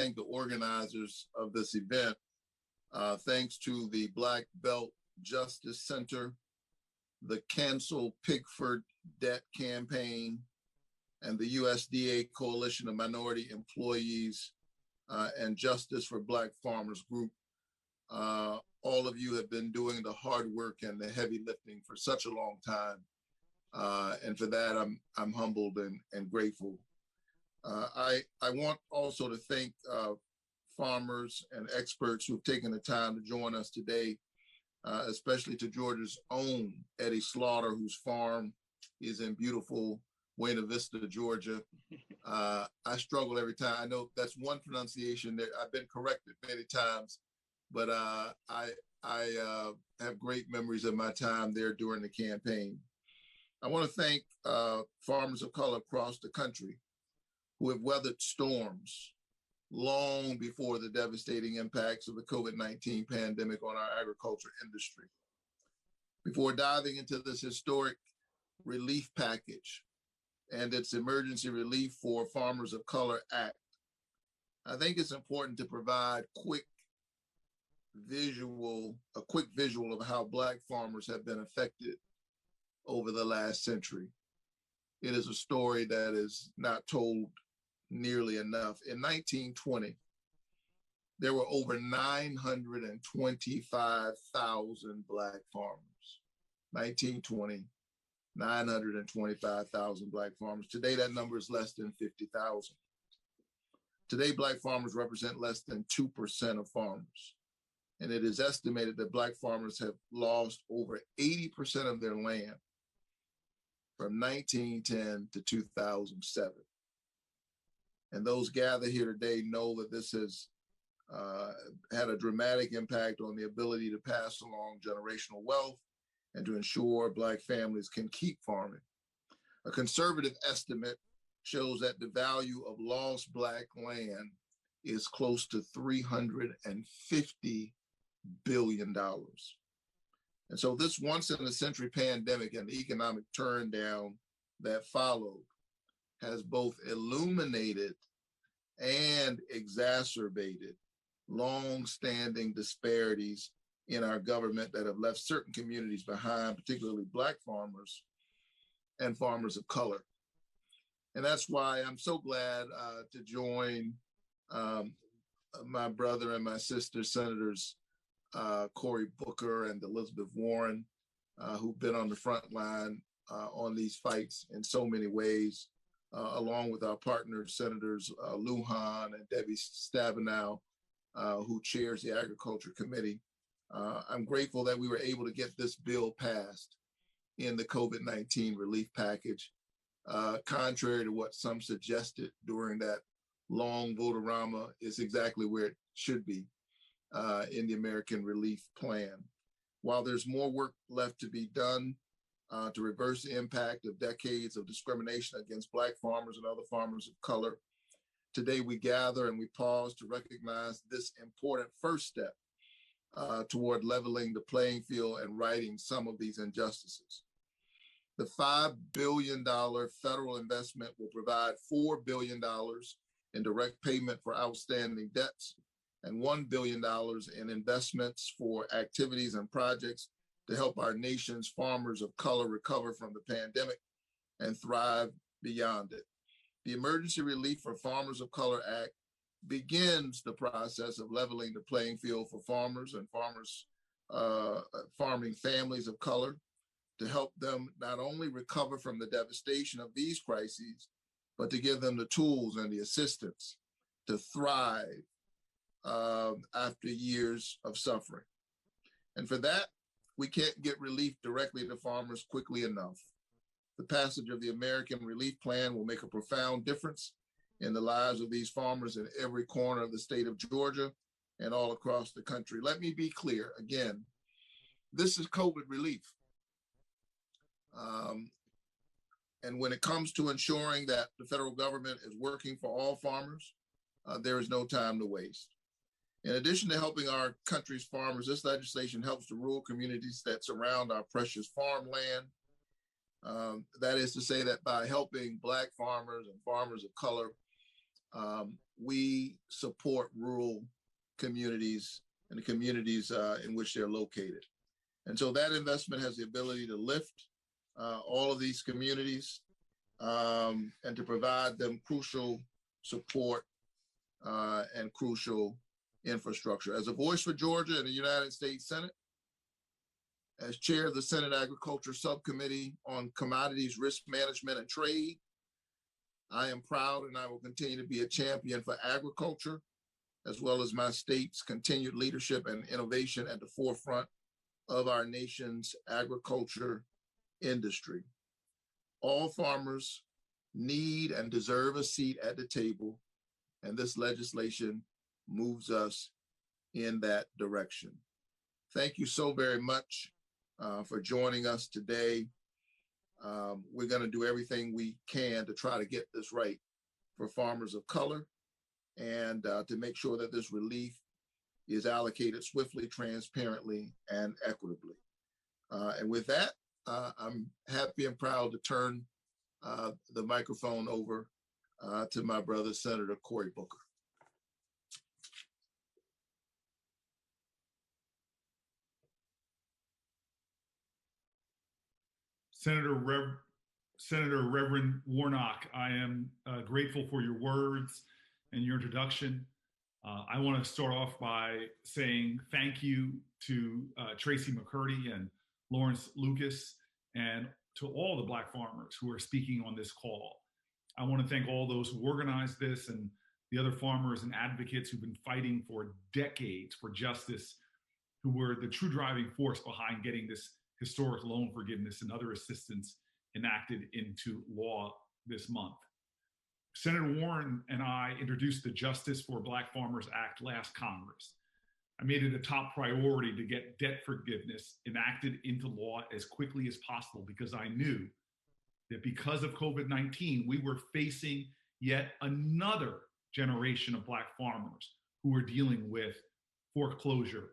thank the organizers of this event. Thanks to the Black Belt Justice Center, the Cancel Pigford Debt Campaign, and the USDA Coalition of Minority Employees and Justice for Black Farmers Group. All of you have been doing the hard work and the heavy lifting for such a long time. And for that, I'm humbled and grateful. I want also to thank farmers and experts who've taken the time to join us today, especially to Georgia's own Eddie Slaughter, whose farm is in beautiful Buena Vista, Georgia. I struggle every time. I know that's one pronunciation that I've been corrected many times, but I have great memories of my time there during the campaign. I want to thank farmers of color across the country who have weathered storms long before the devastating impacts of the COVID-19 pandemic on our agriculture industry. Before diving into this historic relief package and its Emergency Relief for Farmers of Color Act, I think it's important to provide a quick visual of how Black farmers have been affected over the last century. It is a story that is not told nearly enough. In 1920, there were over 925,000 Black farmers. 1920, 925,000 Black farmers. Today, that number is less than 50,000. Today, Black farmers represent less than 2% of farmers. And it is estimated that Black farmers have lost over 80% of their land from 1910 to 2007. And those gathered here today know that this has had a dramatic impact on the ability to pass along generational wealth and to ensure Black families can keep farming. A conservative estimate shows that the value of lost Black land is close to $350 billion. And so this once in a century pandemic and the economic turndown that followed has both illuminated and exacerbated long-standing disparities in our government that have left certain communities behind, particularly Black farmers and farmers of color. And that's why I'm so glad to join my brother and my sister, Senators Cory Booker and Elizabeth Warren, who've been on the front line on these fights in so many ways, along with our partners, Senators Lujan and Debbie Stabenow, who chairs the Agriculture Committee. I'm grateful that we were able to get this bill passed in the COVID-19 relief package, contrary to what some suggested during that long vote-a-rama. Is exactly where it should be in the American Relief Plan. While there's more work left to be done to reverse the impact of decades of discrimination against Black farmers and other farmers of color, today we gather and we pause to recognize this important first step toward leveling the playing field and righting some of these injustices. The $5 billion federal investment will provide $4 billion in direct payment for outstanding debts and $1 billion in investments for activities and projects to help our nation's farmers of color recover from the pandemic and thrive beyond it. The Emergency Relief for Farmers of Color Act begins the process of leveling the playing field for farmers and farming families of color to help them not only recover from the devastation of these crises, but to give them the tools and the assistance to thrive after years of suffering. And for that, we can't get relief directly to farmers quickly enough. The passage of the American Relief Plan will make a profound difference in the lives of these farmers in every corner of the state of Georgia and all across the country. Let me be clear again, this is COVID relief. And when it comes to ensuring that the federal government is working for all farmers, there is no time to waste. In addition to helping our country's farmers, this legislation helps the rural communities that surround our precious farmland. That is to say that by helping Black farmers and farmers of color we support rural communities and the communities in which they're located. And so that investment has the ability to lift all of these communities and to provide them crucial support and crucial infrastructure. As a voice for Georgia in the United States Senate, as chair of the Senate Agriculture Subcommittee on Commodities, Risk Management, and Trade, I am proud and I will continue to be a champion for agriculture, as well as my state's continued leadership and innovation at the forefront of our nation's agriculture industry. All farmers need and deserve a seat at the table, and this legislation moves us in that direction. Thank you so very much for joining us today. We're going to do everything we can to try to get this right for farmers of color and to make sure that this relief is allocated swiftly, transparently, and equitably. And with that, I'm happy and proud to turn the microphone over to my brother, Senator Cory Booker. Senator Reverend Warnock, I am grateful for your words and your introduction. I want to start off by saying thank you to Tracy McCurdy and Lawrence Lucas and to all the Black farmers who are speaking on this call. I want to thank all those who organized this and the other farmers and advocates who've been fighting for decades for justice, who were the true driving force behind getting this historic loan forgiveness and other assistance enacted into law this month. Senator Warren and I introduced the Justice for Black Farmers Act last Congress. I made it a top priority to get debt forgiveness enacted into law as quickly as possible because I knew that because of COVID-19, we were facing yet another generation of Black farmers who were dealing with foreclosure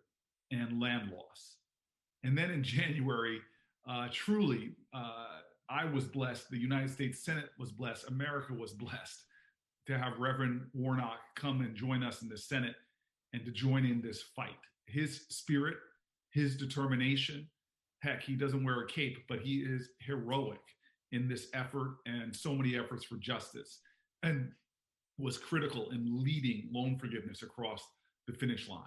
and land loss. And then in January, truly, I was blessed, the United States Senate was blessed, America was blessed to have Reverend Warnock come and join us in the Senate and to join in this fight. His spirit, his determination, heck, he doesn't wear a cape, but he is heroic in this effort and so many efforts for justice, and was critical in leading loan forgiveness across the finish line.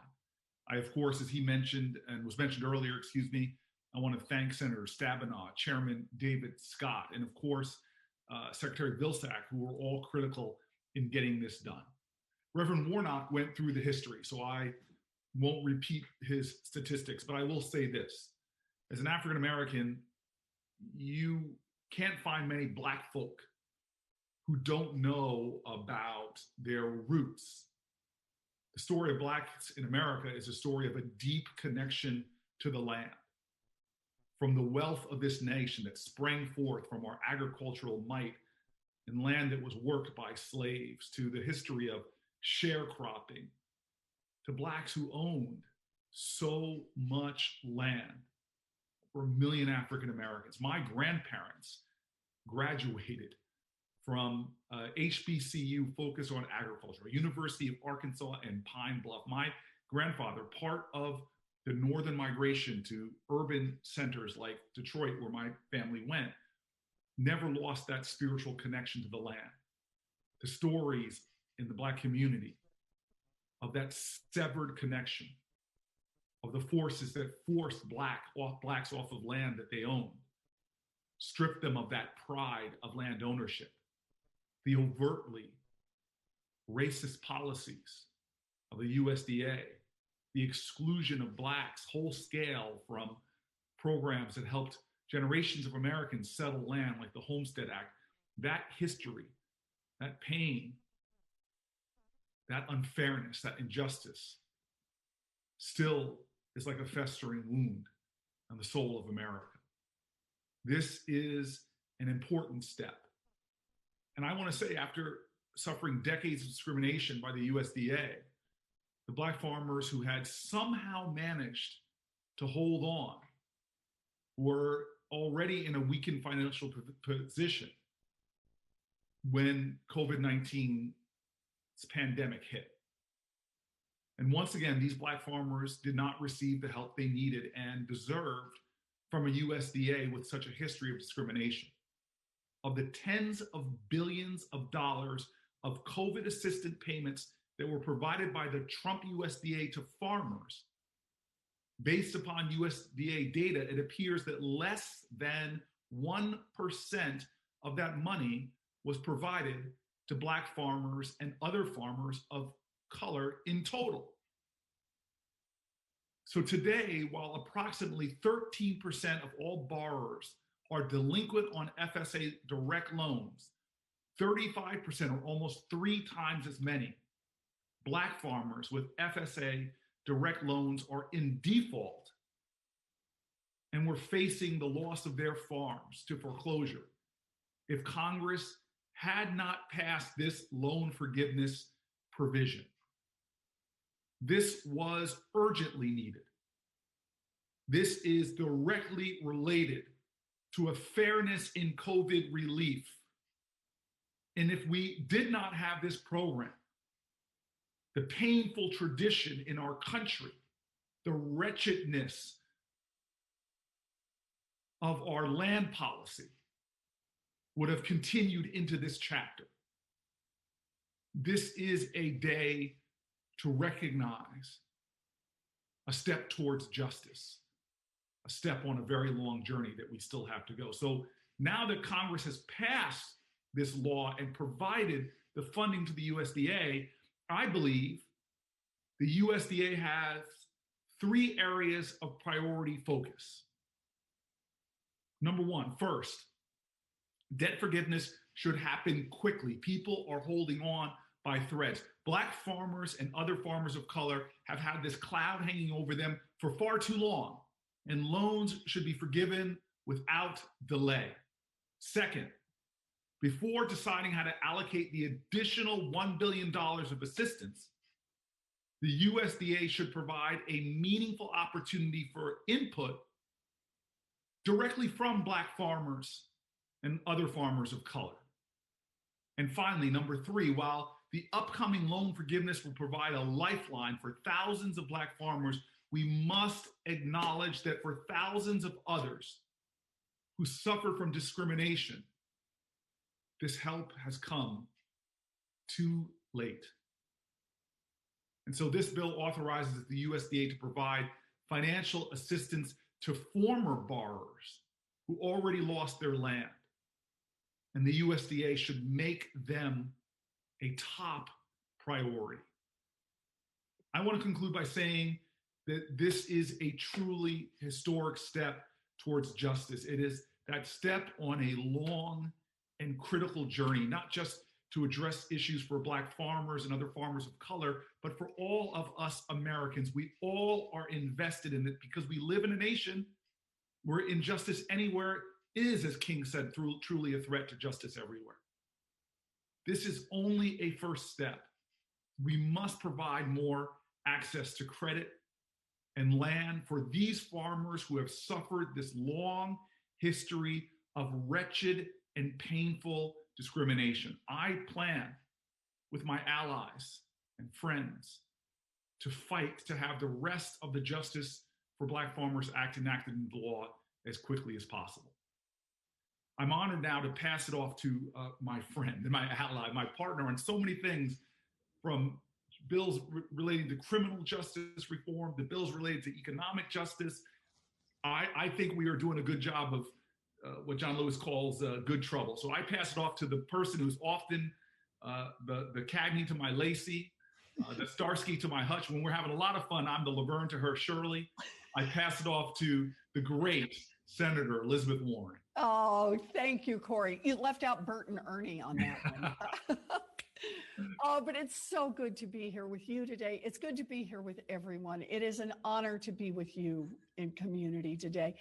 I, of course, as he mentioned and was mentioned earlier, I want to thank Senator Stabenow, Chairman David Scott, and of course, Secretary Vilsack, who were all critical in getting this done. Reverend Warnock went through the history, so I won't repeat his statistics, but I will say this. As an African American, you can't find many Black folk who don't know about their roots. The story of Blacks in America is a story of a deep connection to the land. From the wealth of this nation that sprang forth from our agricultural might and land that was worked by slaves, to the history of sharecropping, to Blacks who owned so much land, for a million African Americans. My grandparents graduated from HBCU focused on agriculture, University of Arkansas and Pine Bluff. My grandfather, part of the northern migration to urban centers like Detroit, where my family went, never lost that spiritual connection to the land. The stories in the Black community of that severed connection, of the forces that forced Blacks off of land that they owned, stripped them of that pride of land ownership, the overtly racist policies of the USDA, the exclusion of Blacks whole scale from programs that helped generations of Americans settle land like the Homestead Act. That history, that pain, that unfairness, that injustice still is like a festering wound on the soul of America. This is an important step. And I want to say, after suffering decades of discrimination by the USDA, the Black farmers who had somehow managed to hold on were already in a weakened financial position when COVID-19 pandemic hit. And once again, these Black farmers did not receive the help they needed and deserved from a USDA with such a history of discrimination. Of the tens of billions of dollars of COVID assistant payments that were provided by the Trump USDA to farmers, based upon USDA data, it appears that less than 1% of that money was provided to Black farmers and other farmers of color in total. So today, while approximately 13% of all borrowers are delinquent on FSA direct loans, 35%, or almost 3 times as many, Black farmers with FSA direct loans are in default and were facing the loss of their farms to foreclosure if Congress had not passed this loan forgiveness provision. This was urgently needed. This is directly related to a fairness in COVID relief. And if we did not have this program, the painful tradition in our country, the wretchedness of our land policy would have continued into this chapter. This is a day to recognize a step towards justice, a step on a very long journey that we still have to go. So now that Congress has passed this law and provided the funding to the USDA, I believe the USDA has 3 areas of priority focus. Number 1, first, debt forgiveness should happen quickly. People are holding on by threads. Black farmers and other farmers of color have had this cloud hanging over them for far too long, and loans should be forgiven without delay. Second, before deciding how to allocate the additional $1 billion of assistance, the USDA should provide a meaningful opportunity for input directly from Black farmers and other farmers of color. And finally, number 3, while the upcoming loan forgiveness will provide a lifeline for thousands of Black farmers, we must acknowledge that for thousands of others who suffer from discrimination, this help has come too late. And so this bill authorizes the USDA to provide financial assistance to former borrowers who already lost their land. And the USDA should make them a top priority. I want to conclude by saying that this is a truly historic step towards justice. It is that step on a long and critical journey, not just to address issues for Black farmers and other farmers of color, but for all of us Americans. We all are invested in it because we live in a nation where injustice anywhere is, as King said, truly a threat to justice everywhere. This is only a first step. We must provide more access to credit and land for these farmers who have suffered this long history of wretched and painful discrimination. I plan with my allies and friends to fight to have the rest of the Justice for Black Farmers Act enacted into law as quickly as possible. I'm honored now to pass it off to my friend and my ally, my partner on so many things, from bills relating to criminal justice reform, the bills related to economic justice. I think we are doing a good job of what John Lewis calls good trouble. So I pass it off to the person who's often the Cagney to my Lacey, the Starsky to my Hutch. When we're having a lot of fun, I'm the Laverne to her Shirley. I pass it off to the great Senator Elizabeth Warren. Oh, thank you, Corey. You left out Bert and Ernie on that one. Oh, but it's so good to be here with you today. It's good to be here with everyone. It is an honor to be with you in community today.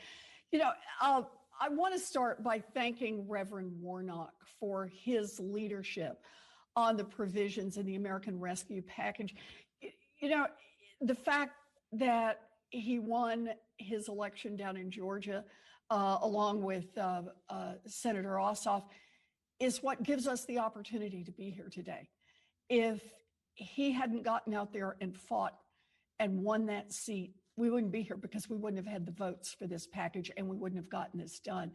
You know, I want to start by thanking Reverend Warnock for his leadership on the provisions in the American Rescue Package. You know, the fact that he won his election down in Georgia, along with Senator Ossoff, is what gives us the opportunity to be here today. If he hadn't gotten out there and fought and won that seat, we wouldn't be here, because we wouldn't have had the votes for this package and we wouldn't have gotten this done.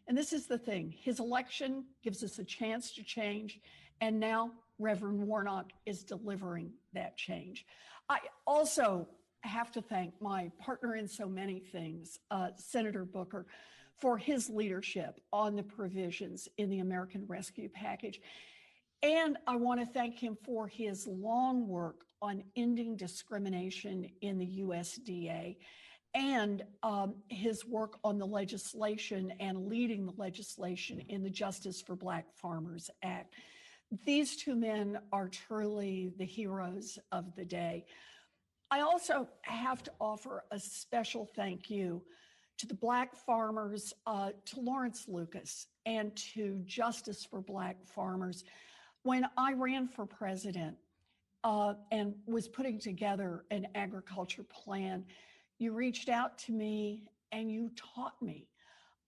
And this is the thing, his election gives us a chance to change. And now Reverend Warnock is delivering that change. I also have to thank my partner in so many things, Senator Booker, for his leadership on the provisions in the American Rescue Package. And I want to thank him for his long work on ending discrimination in the USDA, and his work on the legislation and leading the legislation in the Justice for Black Farmers Act. These two men are truly the heroes of the day. I also have to offer a special thank you to the Black farmers, to Lawrence Lucas, and to Justice for Black Farmers. When I ran for president and was putting together an agriculture plan, you reached out to me and you taught me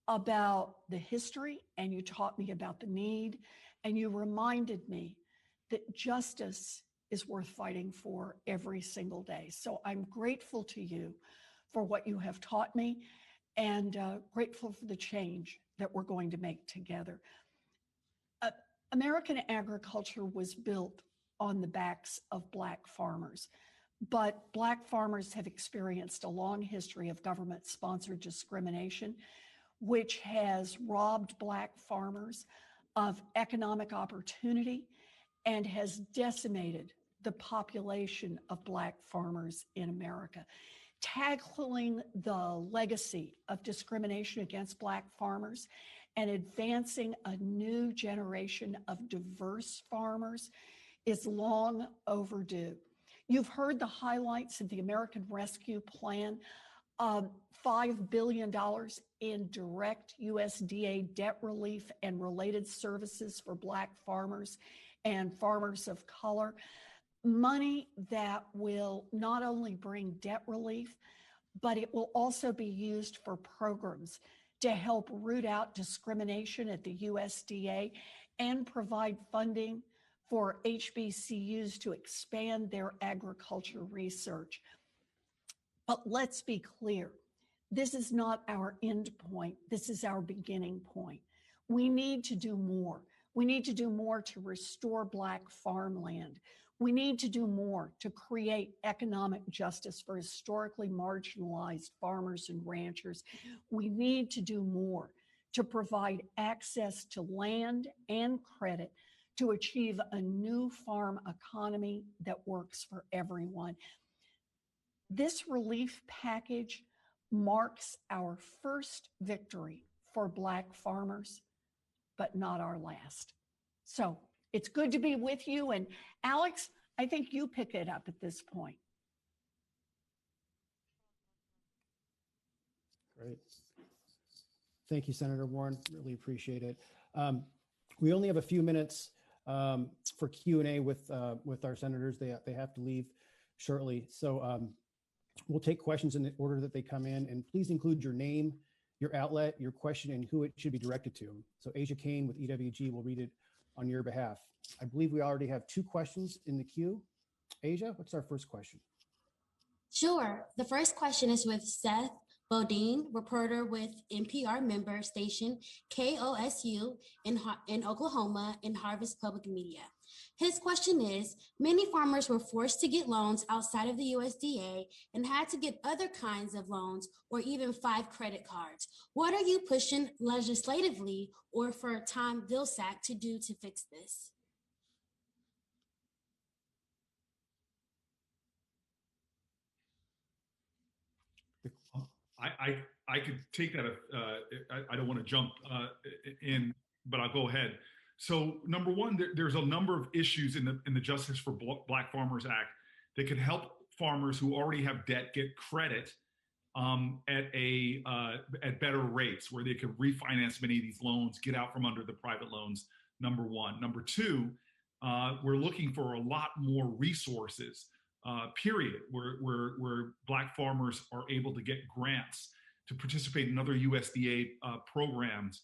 about the history, and you taught me about the need, and you reminded me that justice is worth fighting for every single day. So I'm grateful to you for what you have taught me, and grateful for the change that we're going to make together. American agriculture was built on the backs of Black farmers, but Black farmers have experienced a long history of government-sponsored discrimination, which has robbed Black farmers of economic opportunity and has decimated the population of Black farmers in America. Tackling the legacy of discrimination against Black farmers and advancing a new generation of diverse farmers is long overdue. You've heard the highlights of the American Rescue Plan, $5 billion in direct USDA debt relief and related services for Black farmers and farmers of color. Money that will not only bring debt relief, but it will also be used for programs to help root out discrimination at the USDA and provide funding for HBCUs to expand their agriculture research. But let's be clear, this is not our end point. This is our beginning point. We need to do more. We need to do more to restore Black farmland. We need to do more to create economic justice for historically marginalized farmers and ranchers. We need to do more to provide access to land and credit to achieve a new farm economy that works for everyone. This relief package marks our first victory for Black farmers, but not our last. So it's good to be with you. And Alex, I think you pick it up at this point. Great. Thank you, Senator Warren. Really appreciate it. We only have a few minutes for Q&A with our senators. They have to leave shortly. So we'll take questions in the order that they come in, and please include your name, your outlet, your question, and who it should be directed to. So Asia Kane with EWG will read it on your behalf. I believe we already have 2 questions in the queue. Asia, what's our first question? Sure. The first question is with Seth Bodine, reporter with NPR member station KOSU in Oklahoma and Harvest Public Media. His question is, many farmers were forced to get loans outside of the USDA and had to get other kinds of loans or even 5 credit cards. What are you pushing legislatively or for Tom Vilsack to do to fix this? I could take that. I don't want to jump in, but I'll go ahead. So number one, there's a number of issues in the Justice for Black Farmers Act that could help farmers who already have debt get credit at better rates, where they could refinance many of these loans, get out from under the private loans. Number one. Number two, we're looking for a lot more resources. Period, where Black farmers are able to get grants to participate in other USDA programs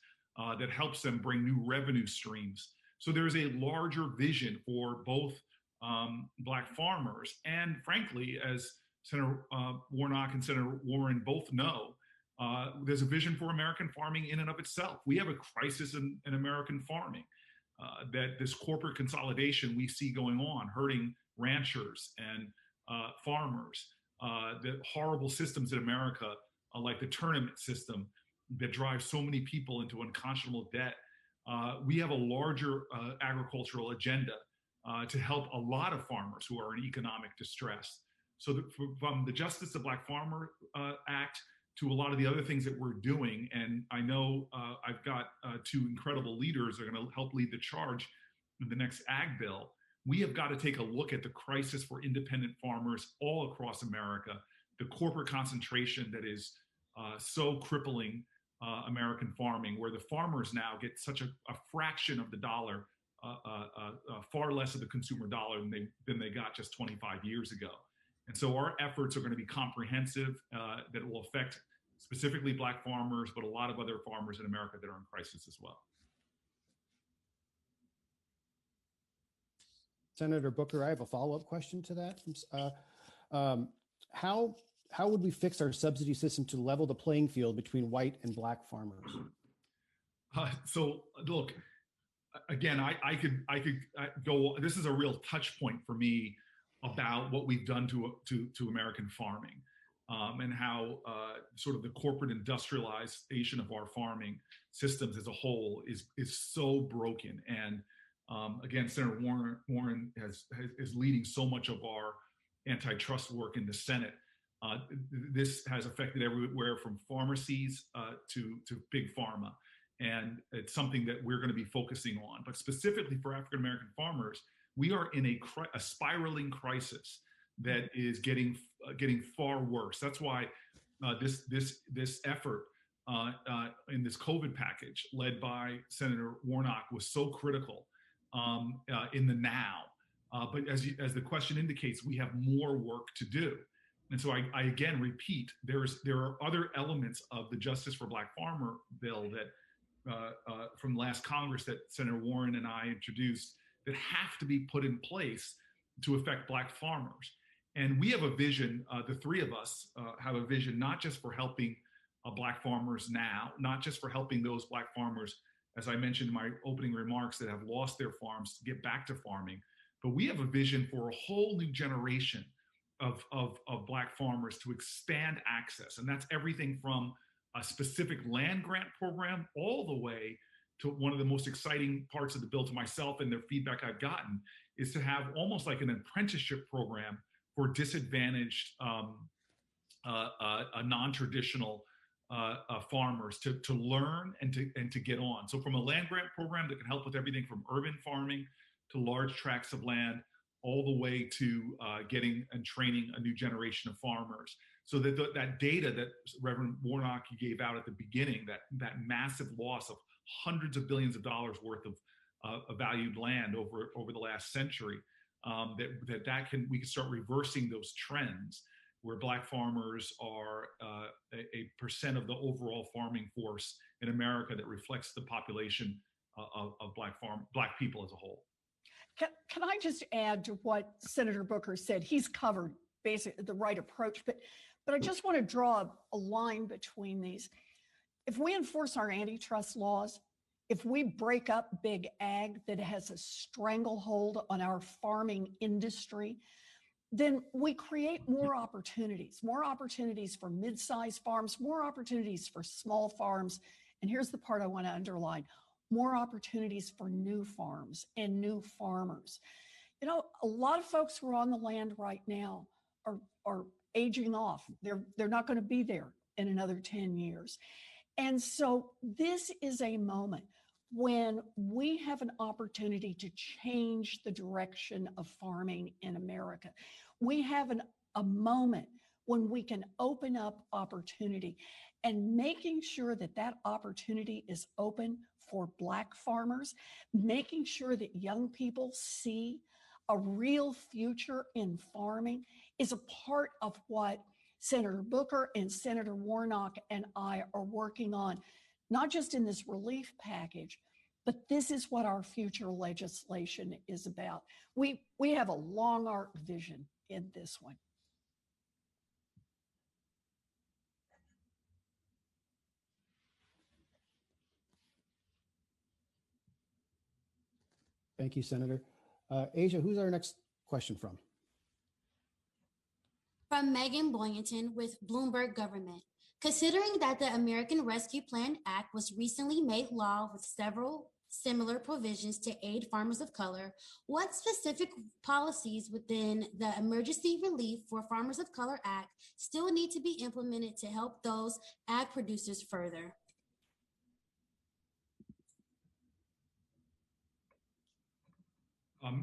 that helps them bring new revenue streams. So there's a larger vision for both Black farmers. And frankly, as Senator Warnock and Senator Warren both know, there's a vision for American farming in and of itself. We have a crisis in American farming, that this corporate consolidation we see going on, hurting ranchers and farmers, the horrible systems in America, like the tournament system that drives so many people into unconscionable debt. We have a larger agricultural agenda to help a lot of farmers who are in economic distress. So from the Justice to Black Farmer Act to a lot of the other things that we're doing, and I know I've got two incredible leaders that are going to help lead the charge in the next ag bill. We have got to take a look at the crisis for independent farmers all across America, the corporate concentration that is so crippling American farming, where the farmers now get such a fraction of the dollar, far less of the consumer dollar than they got just 25 years ago. And so our efforts are going to be comprehensive, that will affect specifically Black farmers, but a lot of other farmers in America that are in crisis as well. Senator Booker, I have a follow-up question to that. How would we fix our subsidy system to level the playing field between white and Black farmers? So look, again, I could go. This is a real touch point for me about what we've done to American farming, and how sort of the corporate industrialization of our farming systems as a whole is so broken. And again, Senator Warren is leading so much of our antitrust work in the Senate. This has affected everywhere from pharmacies to big pharma. And it's something that we're going to be focusing on. But specifically for African American farmers, we are in a spiraling crisis that is getting far worse. That's why this effort in this COVID package led by Senator Warnock was so critical in the now. But as the question indicates, we have more work to do. And so I again repeat, there are other elements of the Justice for Black Farmer bill that from last Congress that Senator Warren and I introduced that have to be put in place to affect Black farmers. And we have a vision, the three of us have a vision, not just for helping Black farmers now, not just for helping those Black farmers, as I mentioned in my opening remarks, that have lost their farms to get back to farming, but we have a vision for a whole new generation of Black farmers to expand access. And that's everything from a specific land grant program all the way to one of the most exciting parts of the bill to myself and the feedback I've gotten is to have almost like an apprenticeship program for disadvantaged, non-traditional farmers to learn and to get on. So from a land grant program that can help with everything from urban farming to large tracts of land, all the way to getting and training a new generation of farmers. So that that data that Reverend Warnock gave out at the beginning, that massive loss of hundreds of billions of dollars worth of valued land over the last century, we can start reversing those trends where Black farmers are a percent of the overall farming force in America that reflects the population of Black people as a whole. Can I just add to what Senator Booker said? He's covered basically the right approach, but I just want to draw a line between these. If we enforce our antitrust laws, if we break up big ag that has a stranglehold on our farming industry, then we create more opportunities for mid-sized farms, more opportunities for small farms. And here's the part I want to underline: more opportunities for new farms and new farmers. You know, a lot of folks who are on the land right now are aging off. They're not going to be there in another 10 years. And so this is a moment when we have an opportunity to change the direction of farming in America. We have a moment when we can open up opportunity, and making sure that that opportunity is open for Black farmers, making sure that young people see a real future in farming is a part of what Senator Booker and Senator Warnock and I are working on, not just in this relief package, But this is what our future legislation is about. We have a long arc vision in this one. Thank you, Senator. Asia, who's our next question from? From Megan Boynton with Bloomberg Government. Considering that the American Rescue Plan Act was recently made law with several similar provisions to aid farmers of color, what specific policies within the Emergency Relief for Farmers of Color Act still need to be implemented to help those ag producers further?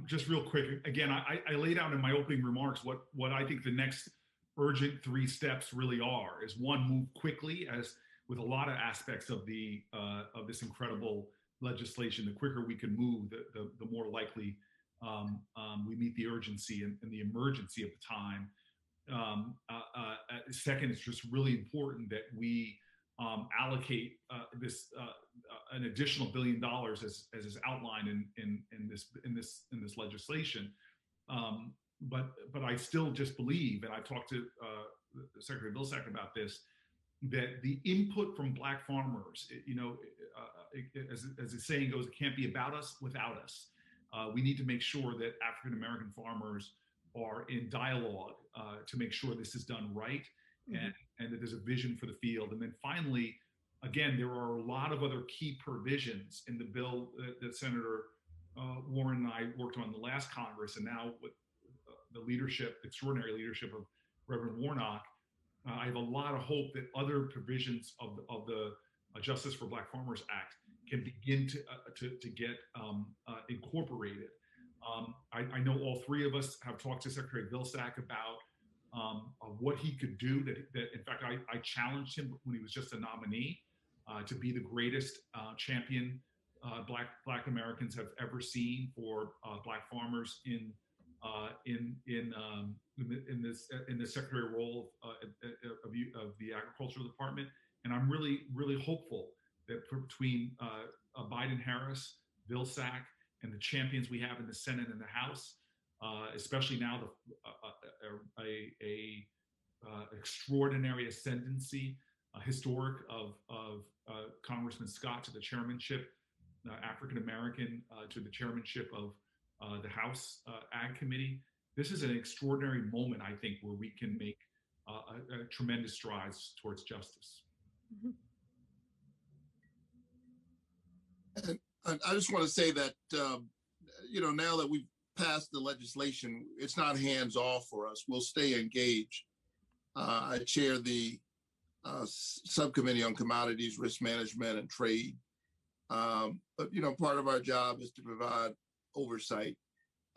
Just real quick, again, I laid out in my opening remarks what I think the next urgent 3 steps really are. Is one, move quickly, as with a lot of aspects of the of this incredible legislation. The quicker we can move, the more likely we meet the urgency and the emergency of the time. Second, it's just really important that we allocate an additional $1 billion as is outlined in this legislation. But I still just believe, and I've talked to Secretary Vilsack about this, that the input from Black farmers, as the saying goes, it can't be about us without us. We need to make sure that African American farmers are in dialogue to make sure this is done right, and that there's a vision for the field. And then finally, again, there are a lot of other key provisions in the bill that Senator Warren and I worked on in the last Congress, and now with the extraordinary leadership of Reverend Warnock, I have a lot of hope that other provisions of the Justice for Black Farmers Act can begin to get incorporated. I know all 3 of us have talked to Secretary Vilsack about what he could do. That in fact, I challenged him when he was just a nominee to be the greatest champion Black Americans have ever seen for Black farmers in this secretary role of the Agricultural Department. And I'm really hopeful that between Biden-Harris, Vilsack, and the champions we have in the Senate and the House, especially now a extraordinary ascendancy, historic of Congressman Scott to the chairmanship, African American to the chairmanship of the House Ag Committee. This is an extraordinary moment, I think, where we can make a tremendous strides towards justice. Mm-hmm. And I just want to say that, now that we've passed the legislation, it's not hands off for us. We'll stay engaged. I chair the subcommittee on commodities, risk management, and trade. But part of our job is to provide oversight.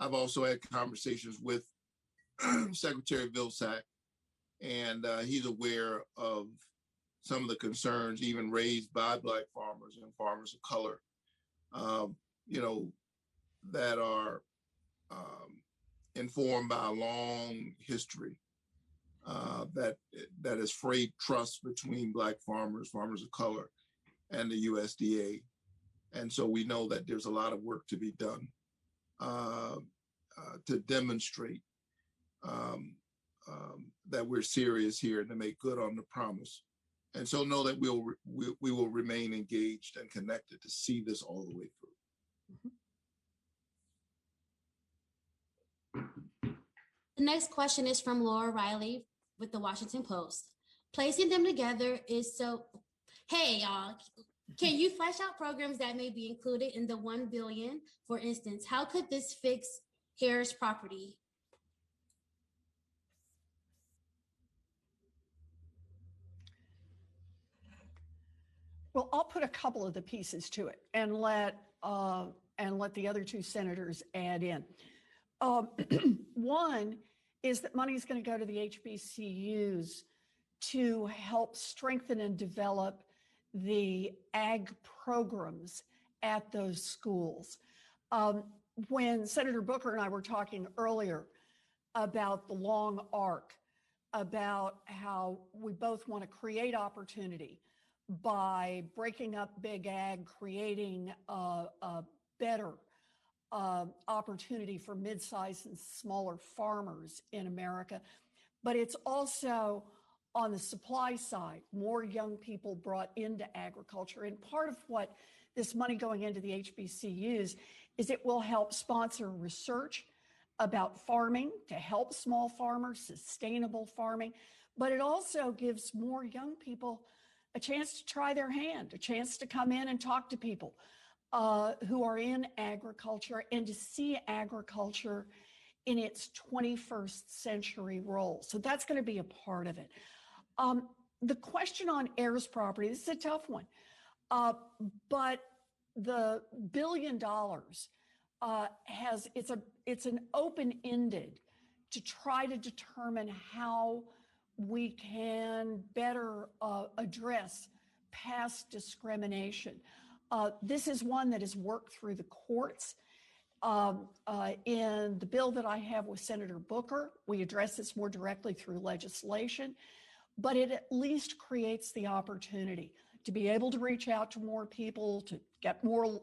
I've also had conversations with Secretary Vilsack, and he's aware of some of the concerns even raised by Black farmers and farmers of color, that are informed by a long history that has frayed trust between Black farmers, farmers of color, and the USDA. And so we know that there's a lot of work to be done to demonstrate that we're serious here and to make good on the promise. And so know that we will remain engaged and connected to see this all the way through. The next question is from Laura Riley with the Washington Post. Placing them together is so, hey y'all, can you flesh out programs that may be included in the $1 billion? For instance, how could this fix Harris property? Well, I'll put a couple of the pieces to it and let the other 2 senators add in. One is that money is going to go to the HBCUs to help strengthen and develop the ag programs at those schools. When Senator Booker and I were talking earlier about the long arc, about how we both want to create opportunity, by breaking up big ag, creating a better opportunity for mid-sized and smaller farmers in America. But it's also on the supply side, more young people brought into agriculture. And part of what this money going into the HBCUs is it will help sponsor research about farming to help small farmers, sustainable farming. But it also gives more young people a chance to try their hand, a chance to come in and talk to people who are in agriculture and to see agriculture in its 21st century role. So that's going to be a part of it. The question on heirs property, this is a tough one, but the $1 billion it's an open-ended to try to determine how we can better address past discrimination. This is one that is worked through the courts. In the bill that I have with Senator Booker, we address this more directly through legislation, but it at least creates the opportunity to be able to reach out to more people, to get more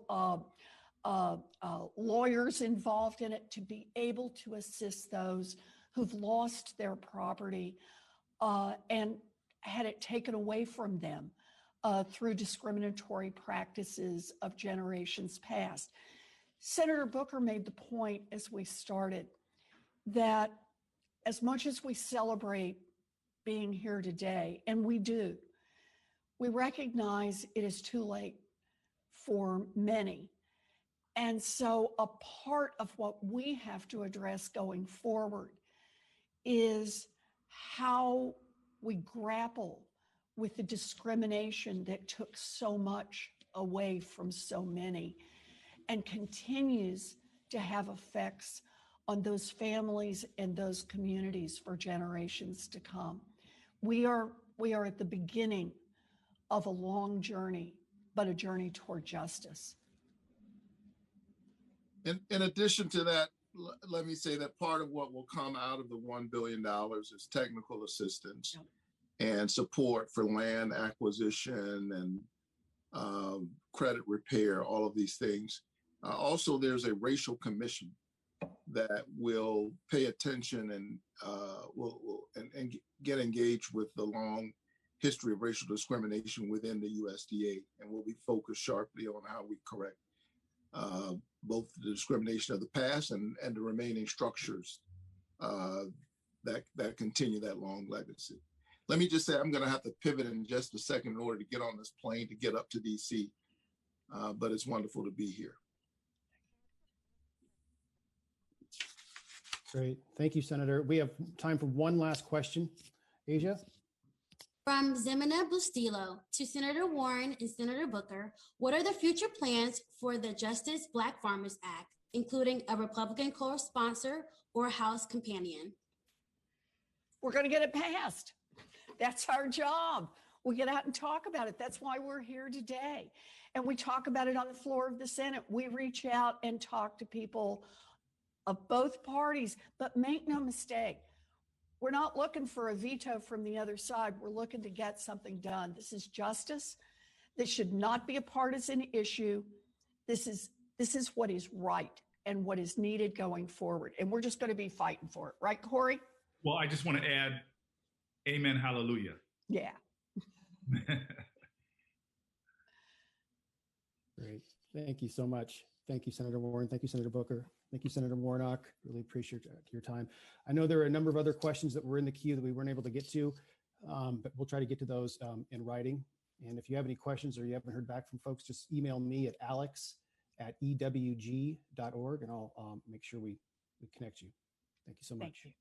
lawyers involved in it, to be able to assist those who've lost their property and had it taken away from them through discriminatory practices of generations past. Senator Booker made the point as we started that as much as we celebrate being here today, and we do, we recognize it is too late for many. And so a part of what we have to address going forward is how we grapple with the discrimination that took so much away from so many and continues to have effects on those families and those communities for generations to come. We are at the beginning of a long journey, but a journey toward justice. In addition to that, let me say that part of what will come out of the $1 billion is technical assistance and support for land acquisition and credit repair, all of these things. Also, there's a racial commission that will pay attention and and get engaged with the long history of racial discrimination within the USDA, and will be focused sharply on how we correct both the discrimination of the past and the remaining structures that continue that long legacy. Let me just say, I'm going to have to pivot in just a second in order to get on this plane to get up to DC, but it's wonderful to be here. Great. Thank you, Senator. We have time for one last question. Asia? From Zemina Bustillo to Senator Warren and Senator Booker, what are the future plans for the Justice Black Farmers Act, including a Republican co-sponsor or House companion? We're going to get it passed. That's our job. We get out and talk about it. That's why we're here today. And we talk about it on the floor of the Senate. We reach out and talk to people of both parties, but make no mistake, we're not looking for a veto from the other side. We're looking to get something done. This is justice. This should not be a partisan issue. This is what is right and what is needed going forward. And we're just going to be fighting for it. Right, Corey? Well, I just want to add, amen, hallelujah. Yeah. Great. Thank you so much. Thank you, Senator Warren. Thank you, Senator Booker. Thank you, Senator Warnock. Really appreciate your time. I know there are a number of other questions that were in the queue that we weren't able to get to, but we'll try to get to those in writing. And if you have any questions or you haven't heard back from folks, just email me at alex@ewg.org, and I'll make sure we connect you. Thank you so much. Thank you.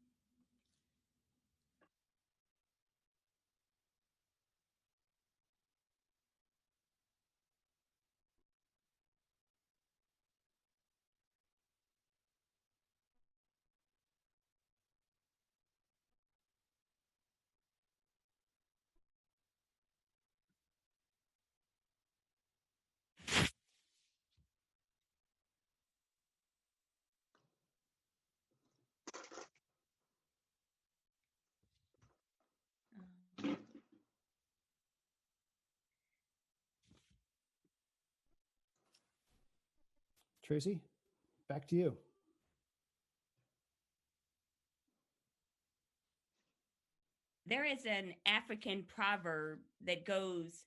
Tracy, back to you. There is an African proverb that goes,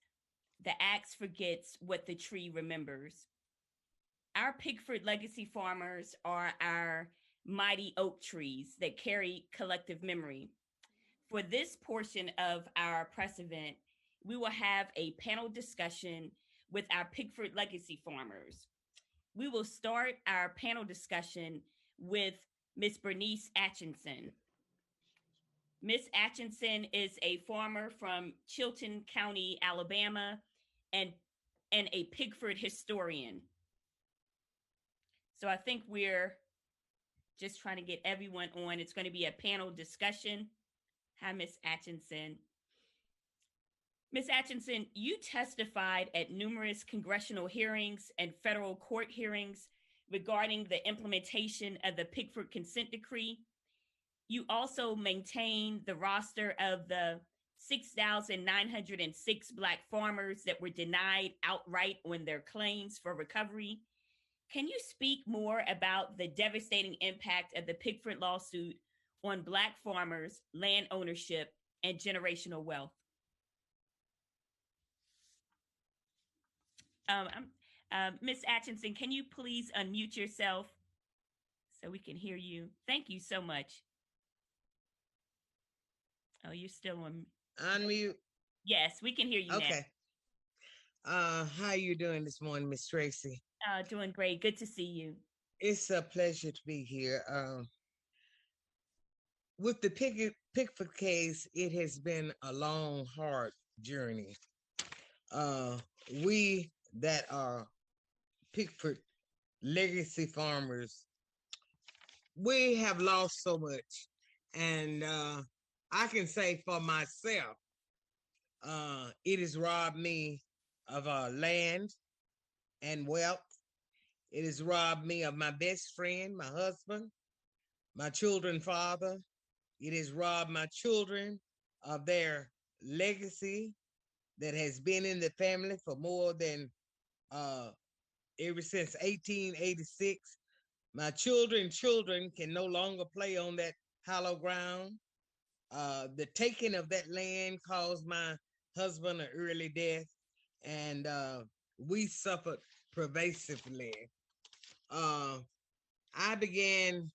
"The axe forgets what the tree remembers." Our Pickford legacy farmers are our mighty oak trees that carry collective memory. For this portion of our press event, we will have a panel discussion with our Pickford legacy farmers. We will start our panel discussion with Miss Bernice Atchison. Miss Atchison is a farmer from Chilton County, Alabama, and a Pickford historian. So I think we're just trying to get everyone on. It's going to be a panel discussion. Hi, Miss Atchison. Miss Atchison, you testified at numerous congressional hearings and federal court hearings regarding the implementation of the Pickford consent decree. You also maintain the roster of the 6,906 Black farmers that were denied outright on their claims for recovery. Can you speak more about the devastating impact of the Pickford lawsuit on Black farmers, land ownership, and generational wealth? Ms. Atchison, can you please unmute yourself so we can hear you? Thank you so much. Oh, you're still on. Unmute. Yes, we can hear you Okay. How you doing this morning, Miss Tracy? Doing great. Good to see you. It's a pleasure to be here. With the Pickford case, it has been a long, hard journey. We that are Pickford legacy farmers, we have lost so much. And I can say for myself, it has robbed me of land and wealth. It has robbed me of my best friend, my husband, my children's father. It has robbed my children of their legacy that has been in the family for more than ever since 1886. My children can no longer play on that hallowed ground. The taking of that land caused my husband an early death, and we suffered pervasively. I began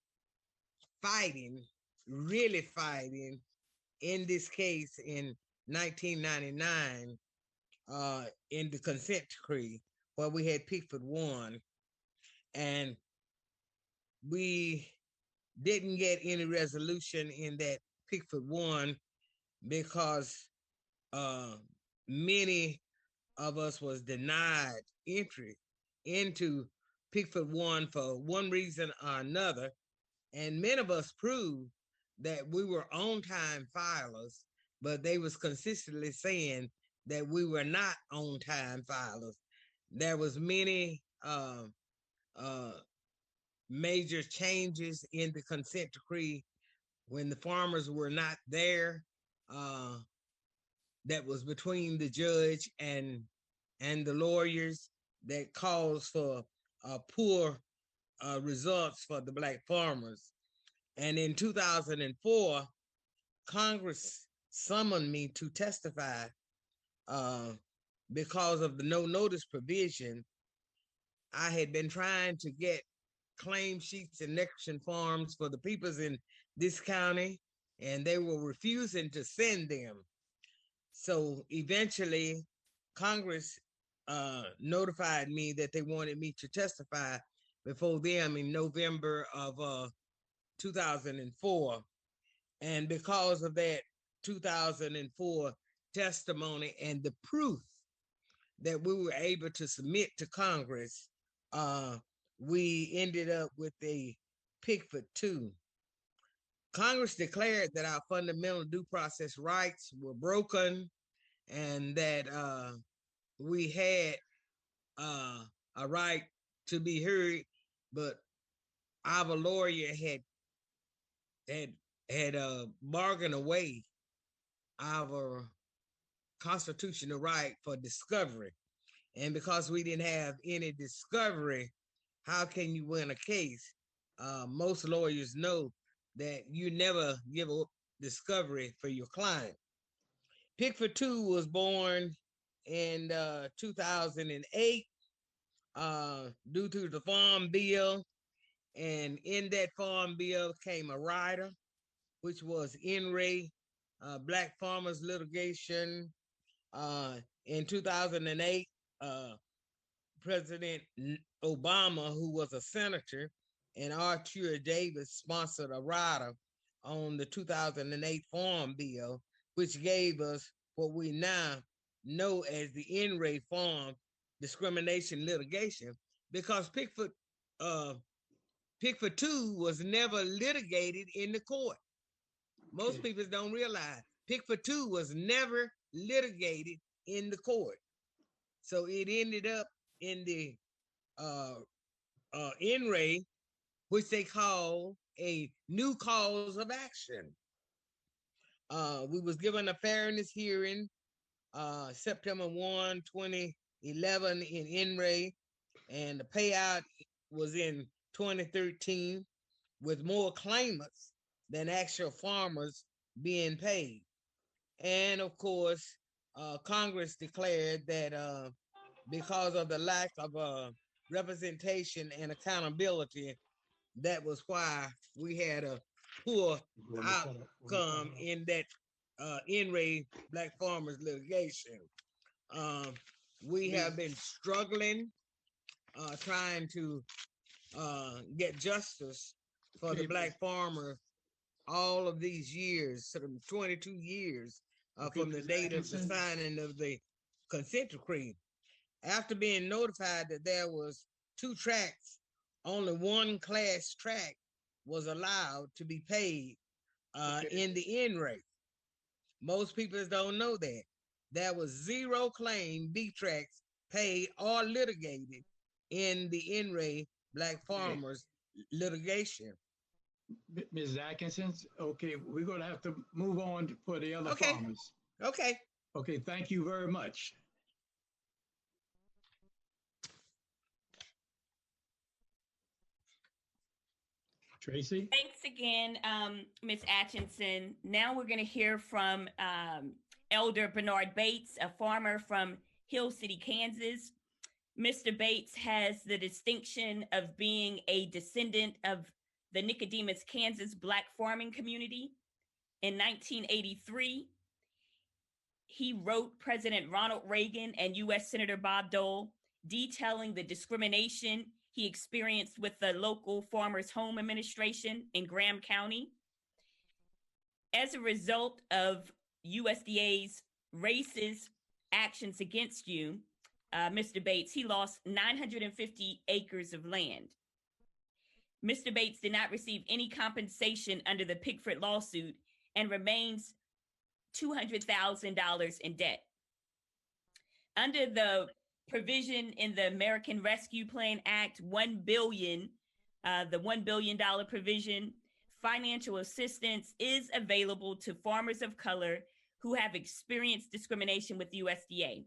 fighting, really fighting, in this case in 1999 in the consent decree, where we had Pickford 1, and we didn't get any resolution in that Pickford 1 because many of us was denied entry into Pickford 1 for one reason or another. And many of us proved that we were on-time filers, but they was consistently saying that we were not on-time filers. There was many major changes in the consent decree when the farmers were not there. That was between the judge and the lawyers that caused for poor results for the Black farmers. And in 2004, Congress summoned me to testify because of the no notice provision. I had been trying to get claim sheets and election forms for the peoples in this county, and they were refusing to send them. So eventually, Congress notified me that they wanted me to testify before them in November of 2004. And because of that 2004 testimony and the proof that we were able to submit to Congress, we ended up with a Pickford 2. Congress declared that our fundamental due process rights were broken and that we had a right to be heard, but our lawyer had bargained away our constitutional right for discovery. And because we didn't have any discovery, how can you win a case? Most lawyers know that you never give up discovery for your client. Pickford 2 was born in 2008 due to the Farm Bill. And in that Farm Bill came a rider, which was NRA, Black Farmers Litigation. In 2008, President Obama, who was a senator, and Arthur Davis sponsored a rider on the 2008 Farm Bill, which gave us what we now know as the NRA Farm Discrimination Litigation, because Pickford 2 was never litigated in the court. Most people don't realize Pickford 2 was never litigated in the court. So it ended up in the NRA, which they call a new cause of action. We was given a fairness hearing September 1, 2011 in NRA, and the payout was in 2013 with more claimants than actual farmers being paid. And of course, Congress declared that because of the lack of representation and accountability, that was why we had a poor outcome in that NRA Black Farmers litigation. We have been struggling, trying to get justice for the Black farmer all of these years, sort of 22 years from the date of the signing of the consent decree. After being notified that there was 2 tracts, only one class tract was allowed to be paid in the NRA. Most people don't know that. There was 0 claim B tracts paid or litigated in the NRA Black Farmers litigation. Ms. Atkinson, okay, we're going to have to move on for the other farmers. Okay. Okay, thank you very much. Tracy? Thanks again, Ms. Atchison. Now we're going to hear from Elder Bernard Bates, a farmer from Hill City, Kansas. Mr. Bates has the distinction of being a descendant of the Nicodemus, Kansas Black farming community. In 1983, he wrote President Ronald Reagan and U.S. Senator Bob Dole, detailing the discrimination he experienced with the local Farmers Home Administration in Graham County. As a result of USDA's racist actions against you, Mr. Bates, he lost 950 acres of land. Mr. Bates did not receive any compensation under the Pickford lawsuit and remains $200,000 in debt. Under the provision in the American Rescue Plan Act, the $1 billion provision, financial assistance is available to farmers of color who have experienced discrimination with USDA.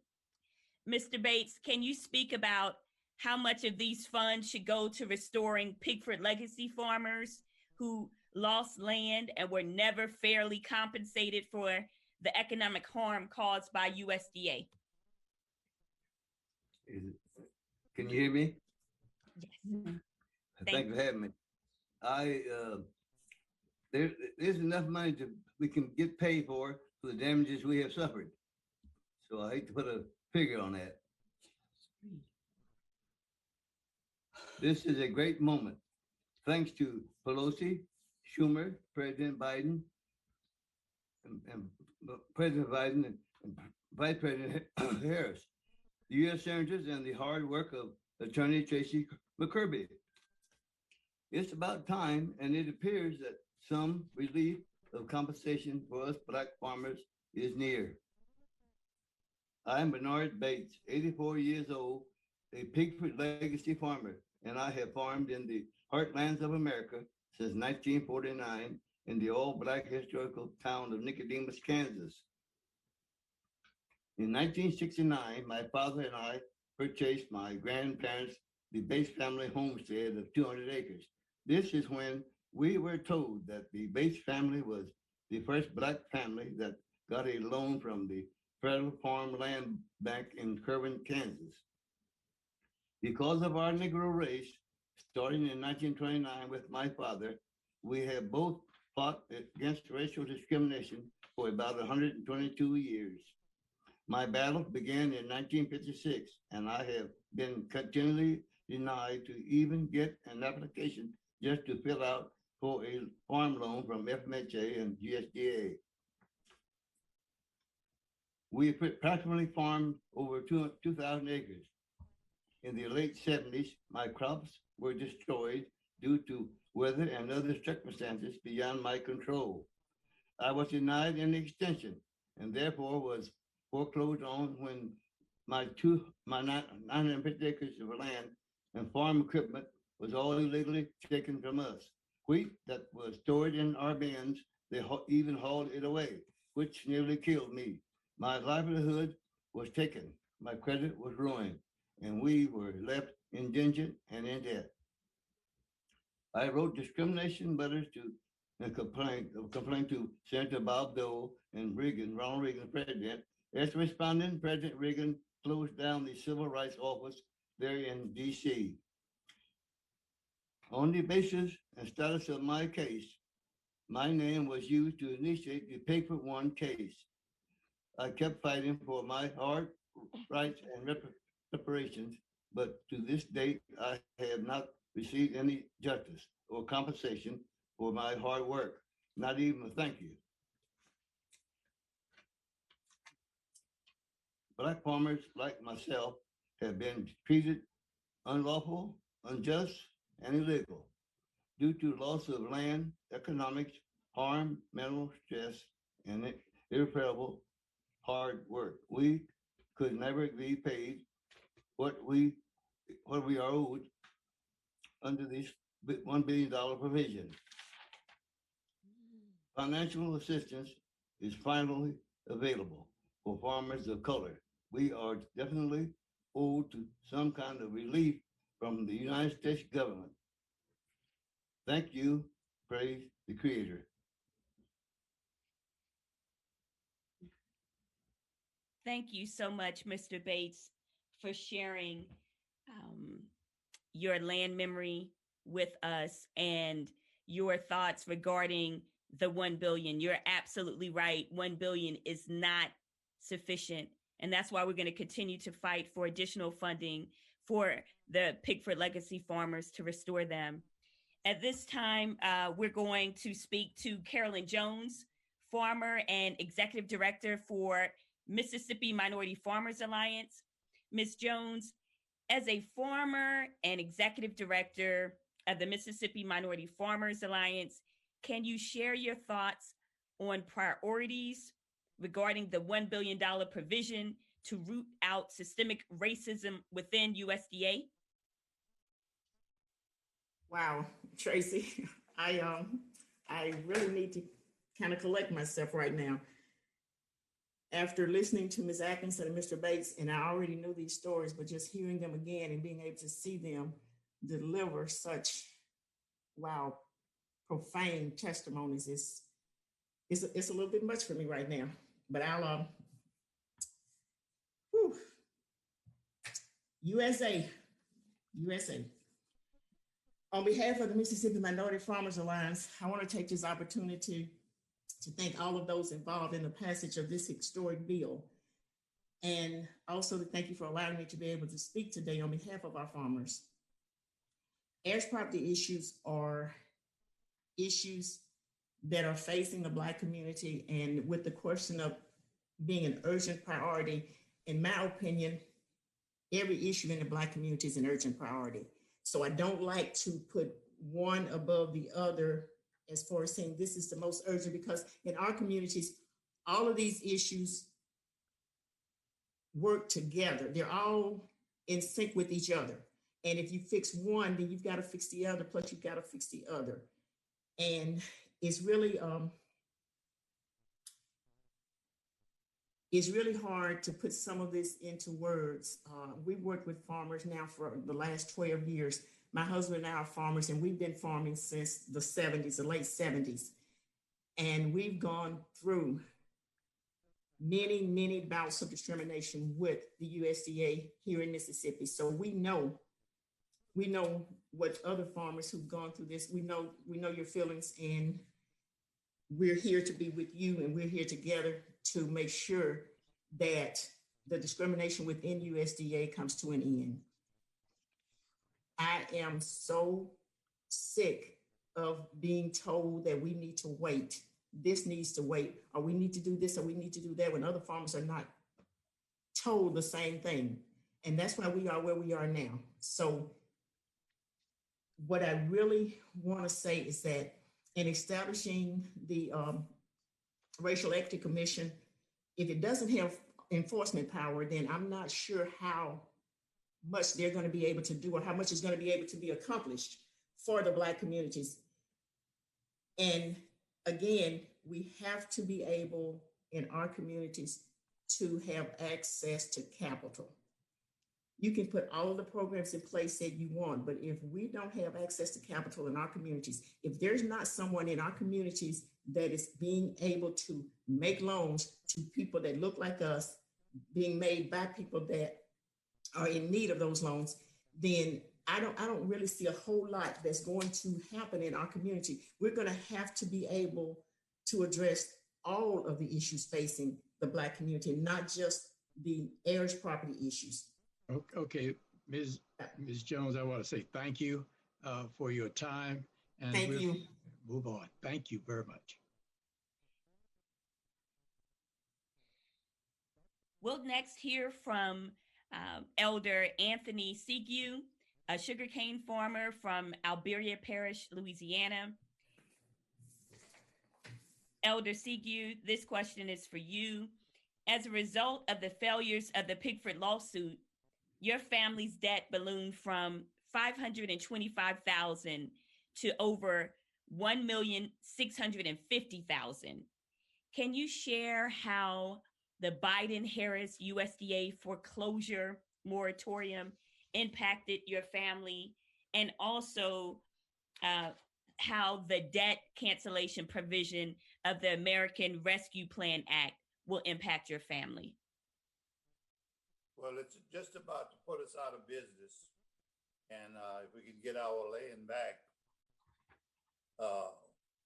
Mr. Bates, can you speak about how much of these funds should go to restoring Pickford legacy farmers who lost land and were never fairly compensated for the economic harm caused by USDA? Can you hear me? Yes. Thank you for having me. There's enough money we can get paid for the damages we have suffered. So I hate to put a figure on that. This is a great moment. Thanks to Pelosi, Schumer, President Biden, and President Biden and Vice President Harris, the U.S. Senators, and the hard work of Attorney Tracy McKirby. It's about time, and it appears that some relief of compensation for us Black farmers is near. I'm Bernard Bates, 84 years old, a Pickford legacy farmer, and I have farmed in the heartlands of America since 1949 in the all-Black historical town of Nicodemus, Kansas. In 1969, my father and I purchased my grandparents' the Bates family homestead of 200 acres. This is when we were told that the Bates family was the first Black family that got a loan from the Federal Farm Land Bank in Kerwin, Kansas. Because of our Negro race, starting in 1929 with my father, we have both fought against racial discrimination for about 122 years. My battle began in 1956, and I have been continually denied to even get an application just to fill out for a farm loan from FMHA and USDA. We practically farmed over 2,000 acres. In the late 70s, my crops were destroyed due to weather and other circumstances beyond my control. I was denied an extension and therefore was foreclosed on when my 950 acres of land and farm equipment was all illegally taken from us. Wheat that was stored in our bins, they even hauled it away, which nearly killed me. My livelihood was taken, my credit was ruined, and we were left indigent and in debt. I wrote discrimination letters to complaint to Senator Bob Dole and Ronald Reagan, president. As responding, President Reagan closed down the Civil Rights Office there in D.C. On the basis and status of my case, my name was used to initiate the Paper One case. I kept fighting for my hard rights and reparations, but to this date, I have not received any justice or compensation for my hard work, not even a thank you. Black farmers like myself have been treated unlawful, unjust, and illegal due to loss of land, economics, harm, mental stress, and irreparable hard work. We could never be paid what we are owed under this $1 billion provision. Financial assistance is finally available for farmers of color. We are definitely owed to some kind of relief from the United States government. Thank you. Praise the Creator. Thank you so much, Mr. Bates, for sharing your land memory with us and your thoughts regarding the 1 billion. You're absolutely right. 1 billion is not sufficient. And that's why we're going to continue to fight for additional funding for the Pigford legacy farmers to restore them. At this time, we're going to speak to Carolyn Jones, farmer and executive director for Mississippi Minority Farmers Alliance. Ms. Jones, as a farmer and executive director of the Mississippi Minority Farmers Alliance, can you share your thoughts on priorities regarding the $1 billion provision to root out systemic racism within USDA? Wow, Tracy, I really need to kind of collect myself right now. After listening to Ms. Atkinson and Mr. Bates, and I already knew these stories, but just hearing them again and being able to see them deliver such, wow, profane testimonies it's a little bit much for me right now. But I'll USA. On behalf of the Mississippi Minority Farmers Alliance, I want to take this opportunity to thank all of those involved in the passage of this historic bill. And also to thank you for allowing me to be able to speak today on behalf of our farmers. Heirs property issues are issues that are facing the Black community, and with the question of being an urgent priority, in my opinion, every issue in the Black community is an urgent priority. So I don't like to put one above the other as far as saying this is the most urgent, because in our communities, all of these issues work together. They're all in sync with each other. And if you fix one, then you've got to fix the other, plus you've got to fix the other. And it's really, it's really hard to put some of this into words. We've worked with farmers now for the last 12 years. My husband and I are farmers, and we've been farming since the 70s, the late 70s. And we've gone through many, many bouts of discrimination with the USDA here in Mississippi. So we know what other farmers who've gone through this, we know your feelings, and we're here to be with you, and we're here together to make sure that the discrimination within USDA comes to an end. I am so sick of being told that we need to wait. This needs to wait, or we need to do this, or we need to do that, when other farmers are not told the same thing. And that's why we are where we are now. So what I really want to say is that in establishing the Racial Equity Commission, if it doesn't have enforcement power, then I'm not sure how much they're going to be able to do, or how much is going to be able to be accomplished for the Black communities. And again, we have to be able in our communities to have access to capital. You can put all of the programs in place that you want, but if we don't have access to capital in our communities, if there's not someone in our communities that is being able to make loans to people that look like us, being made by people that are in need of those loans, then I don't really see a whole lot that's going to happen in our community. We're going to have to be able to address all of the issues facing the Black community, not just the heirs property issues. Okay, Ms. Jones, I want to say thank you for your time. And thank you. Move on. Thank you very much. We'll next hear from Elder Anthony Segue, a sugarcane farmer from Alberia Parish, Louisiana. Elder Segue, this question is for you. As a result of the failures of the Pickford lawsuit, your family's debt ballooned from $525,000 to over $1,650,000. Can you share how the Biden-Harris USDA foreclosure moratorium impacted your family, and also how the debt cancellation provision of the American Rescue Plan Act will impact your family? Well, it's just about to put us out of business. And if we can get our land back,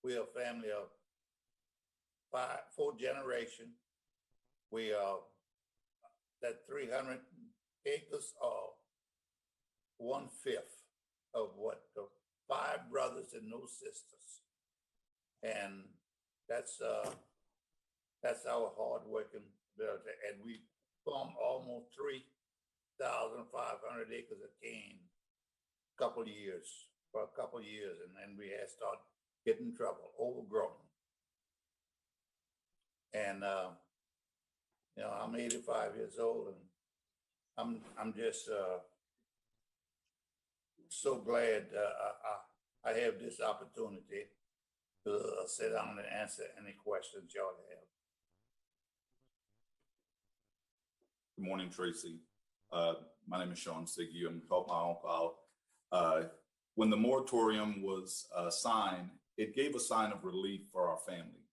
we're a family of four generation. We are that 300 acres are 1/5 of what the 5 brothers and no sisters. And that's our hard working ability. And we farm almost 3,500 acres of cane for a couple of years, and then we had started getting in trouble, overgrown. And I'm 85 years old, and I'm just so glad I have this opportunity to sit down and answer any questions y'all have. Good morning, Tracy. My name is Sean Segue. I'm help my uncle out. When the moratorium was signed, it gave a sign of relief for our family.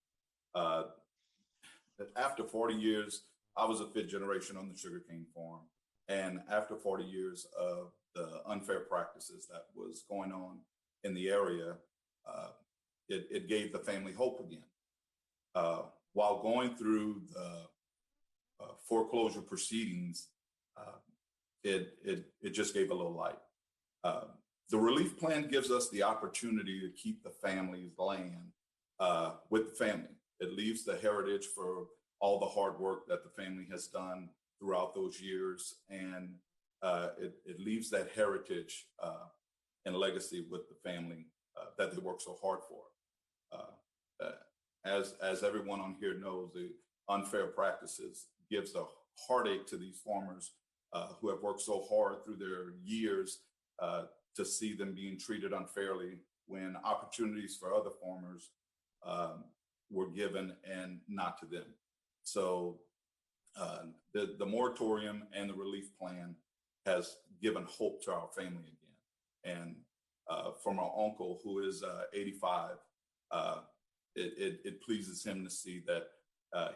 After 40 years, I was a 5th generation on the sugarcane farm. And after 40 years of the unfair practices that was going on in the area, it gave the family hope again. While going through the foreclosure proceedings, it just gave a little light. The relief plan gives us the opportunity to keep the family's land with the family. It leaves the heritage for all the hard work that the family has done throughout those years, and it leaves that heritage and legacy with the family that they worked so hard for. As everyone on here knows, the unfair practices gives a heartache to these farmers who have worked so hard through their years to see them being treated unfairly when opportunities for other farmers were given and not to them. So The moratorium and the relief plan has given hope to our family again. And from our uncle, who is 85, it pleases him to see that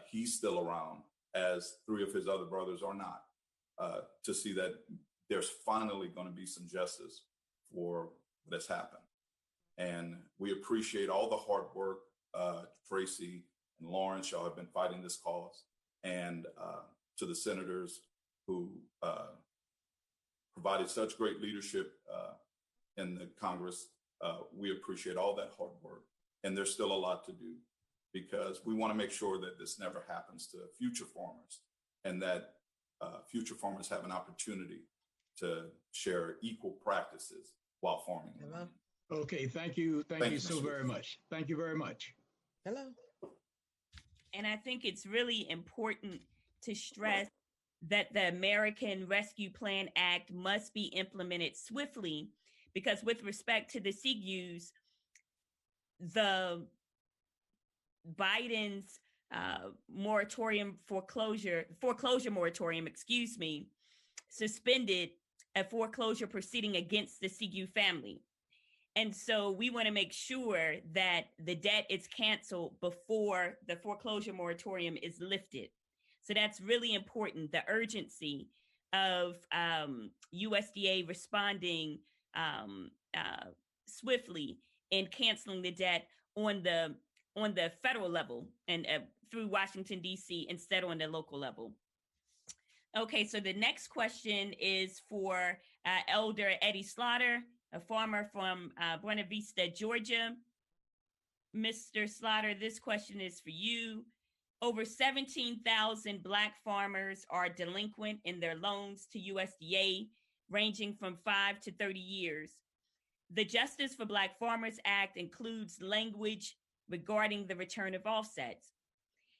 he's still around, as 3 of his other brothers are not, to see that there's finally going to be some justice for what has happened. And we appreciate all the hard work. Tracy and Lawrence, y'all have been fighting this cause. And to the senators who provided such great leadership in the Congress, we appreciate all that hard work. And there's still a lot to do, because we want to make sure that this never happens to future farmers, and that future farmers have an opportunity to share equal practices while farming. Hello. Okay, thank you. Thank you so Mr. very much. Thank you very much. Hello. And I think it's really important to stress that the American Rescue Plan Act must be implemented swiftly, because with respect to the CUs, the Biden's foreclosure moratorium, suspended a foreclosure proceeding against the CU family. And so we want to make sure that the debt is canceled before the foreclosure moratorium is lifted. So that's really important, the urgency of USDA responding swiftly in canceling the debt on the federal level and through Washington, D.C., instead on the local level. Okay, so the next question is for Elder Eddie Slaughter, a farmer from Buena Vista, Georgia. Mr. Slaughter, this question is for you. Over 17,000 Black farmers are delinquent in their loans to USDA, ranging from 5 to 30 years. The Justice for Black Farmers Act includes language regarding the return of offsets.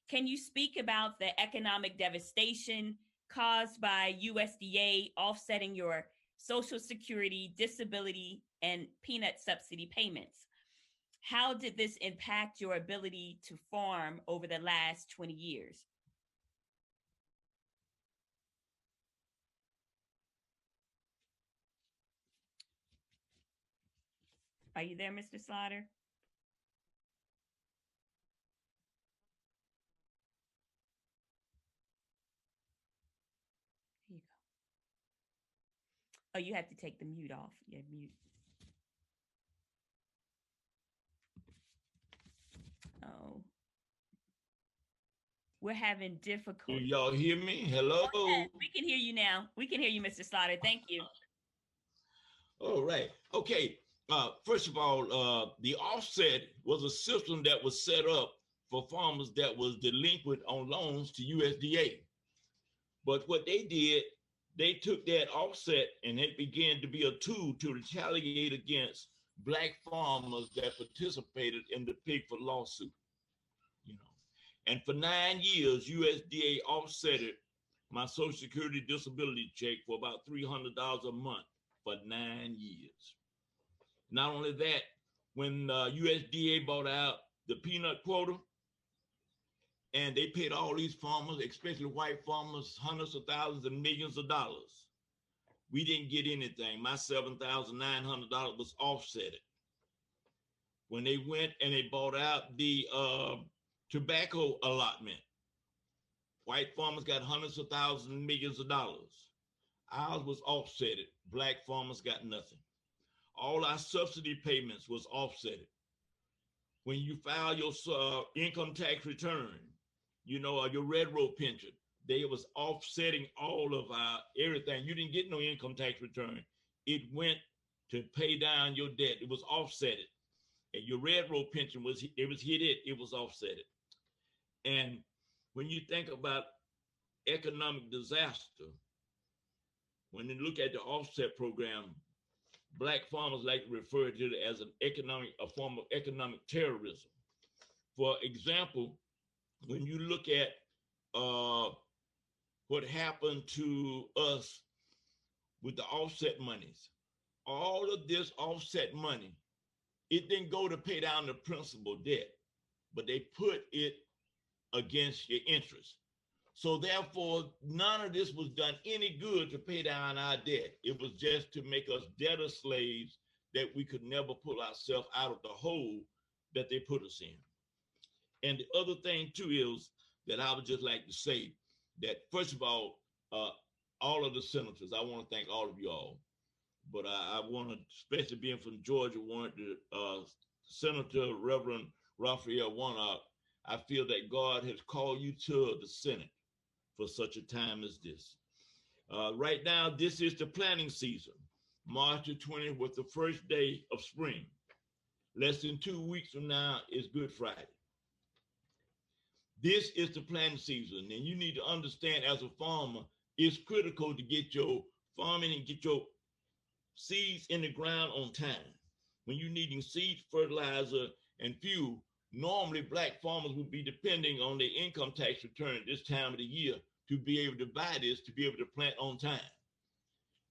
Can you speak about the economic devastation caused by USDA offsetting your Social Security, disability, and peanut subsidy payments? How did this impact your ability to farm over the last 20 years? Are you there, Mr. Slaughter? Here you go. Oh, you have to take the mute off. Yeah, mute. Oh. We're having difficulty. Y'all hear me? Hello? Okay, we can hear you now. We can hear you, Mr. Slaughter. Thank you. All right. Okay. First of all, the offset was a system that was set up for farmers that was delinquent on loans to USDA. But what they did, they took that offset and it began to be a tool to retaliate against Black farmers that participated in the Pigford lawsuit. And for 9 years, USDA offsetted my Social Security disability check for about $300 a month for 9 years. Not only that, when USDA bought out the peanut quota, and they paid all these farmers, especially white farmers, hundreds of thousands and millions of dollars, we didn't get anything. My $7,900 was offsetted. When they went and they bought out the tobacco allotment, white farmers got hundreds of thousands and millions of dollars. Ours was offsetted. Black farmers got nothing. All our subsidy payments was offsetted. When you file your income tax return, your red road pension, they was offsetting all of our everything. You didn't get no income tax return. It went to pay down your debt. It was offsetted. And your red road pension was offsetted. And when you think about economic disaster, when you look at the offset program, Black farmers like to refer to it as a form of economic terrorism. For example, when you look at what happened to us with the offset monies, all of this offset money, it didn't go to pay down the principal debt, but they put it against your interest. So therefore, none of this was done any good to pay down our debt. It was just to make us debtor slaves that we could never pull ourselves out of the hole that they put us in. And the other thing too is that I would just like to say that, first of all of the senators, I want to thank all of you all. But I want to, especially being from Georgia, want to, Senator Reverend Raphael Warnock, I feel that God has called you to the Senate for such a time as this. Right now, this is the planting season. March the 20th was the first day of spring. Less than 2 weeks from now is Good Friday. This is the planting season, and you need to understand as a farmer, it's critical to get your farming and get your seeds in the ground on time. When you're needing seeds, fertilizer, and fuel, normally Black farmers would be depending on their income tax return this time of the year to be able to buy this, to be able to plant on time.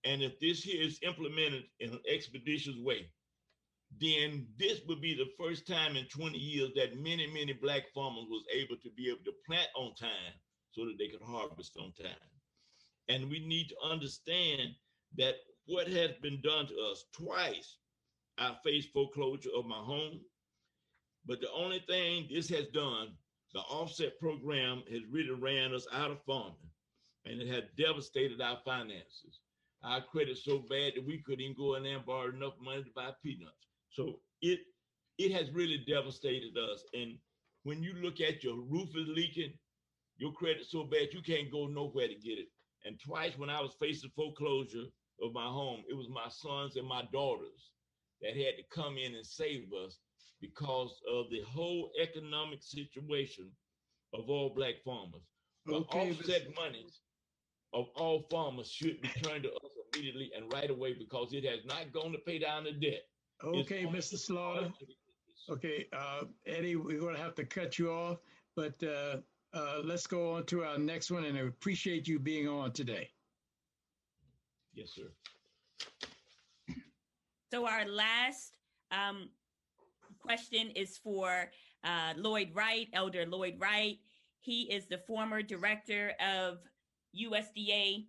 And if this here is implemented in an expeditious way, then this would be the first time in 20 years that many, many Black farmers was able to be able to plant on time so that they could harvest on time. And we need to understand that what has been done to us twice, I faced foreclosure of my home, but the only thing this has done, the offset program has really ran us out of farming, and it has devastated our finances. Our credit so bad that we couldn't even go in there and borrow enough money to buy peanuts. So it has really devastated us. And when you look at your roof is leaking, your credit so bad you can't go nowhere to get it. And twice when I was facing foreclosure of my home, it was my sons and my daughters that had to come in and save us because of the whole economic situation of all Black farmers. The offset monies of all farmers should return to us immediately and right away because it has not gone to pay down the debt. Okay, Mr. Slaughter. Okay, Eddie, we're going to have to cut you off, but let's go on to our next one, and I appreciate you being on today. Yes, sir. So our last question is for Lloyd Wright, Elder Lloyd Wright. He is the former director of USDA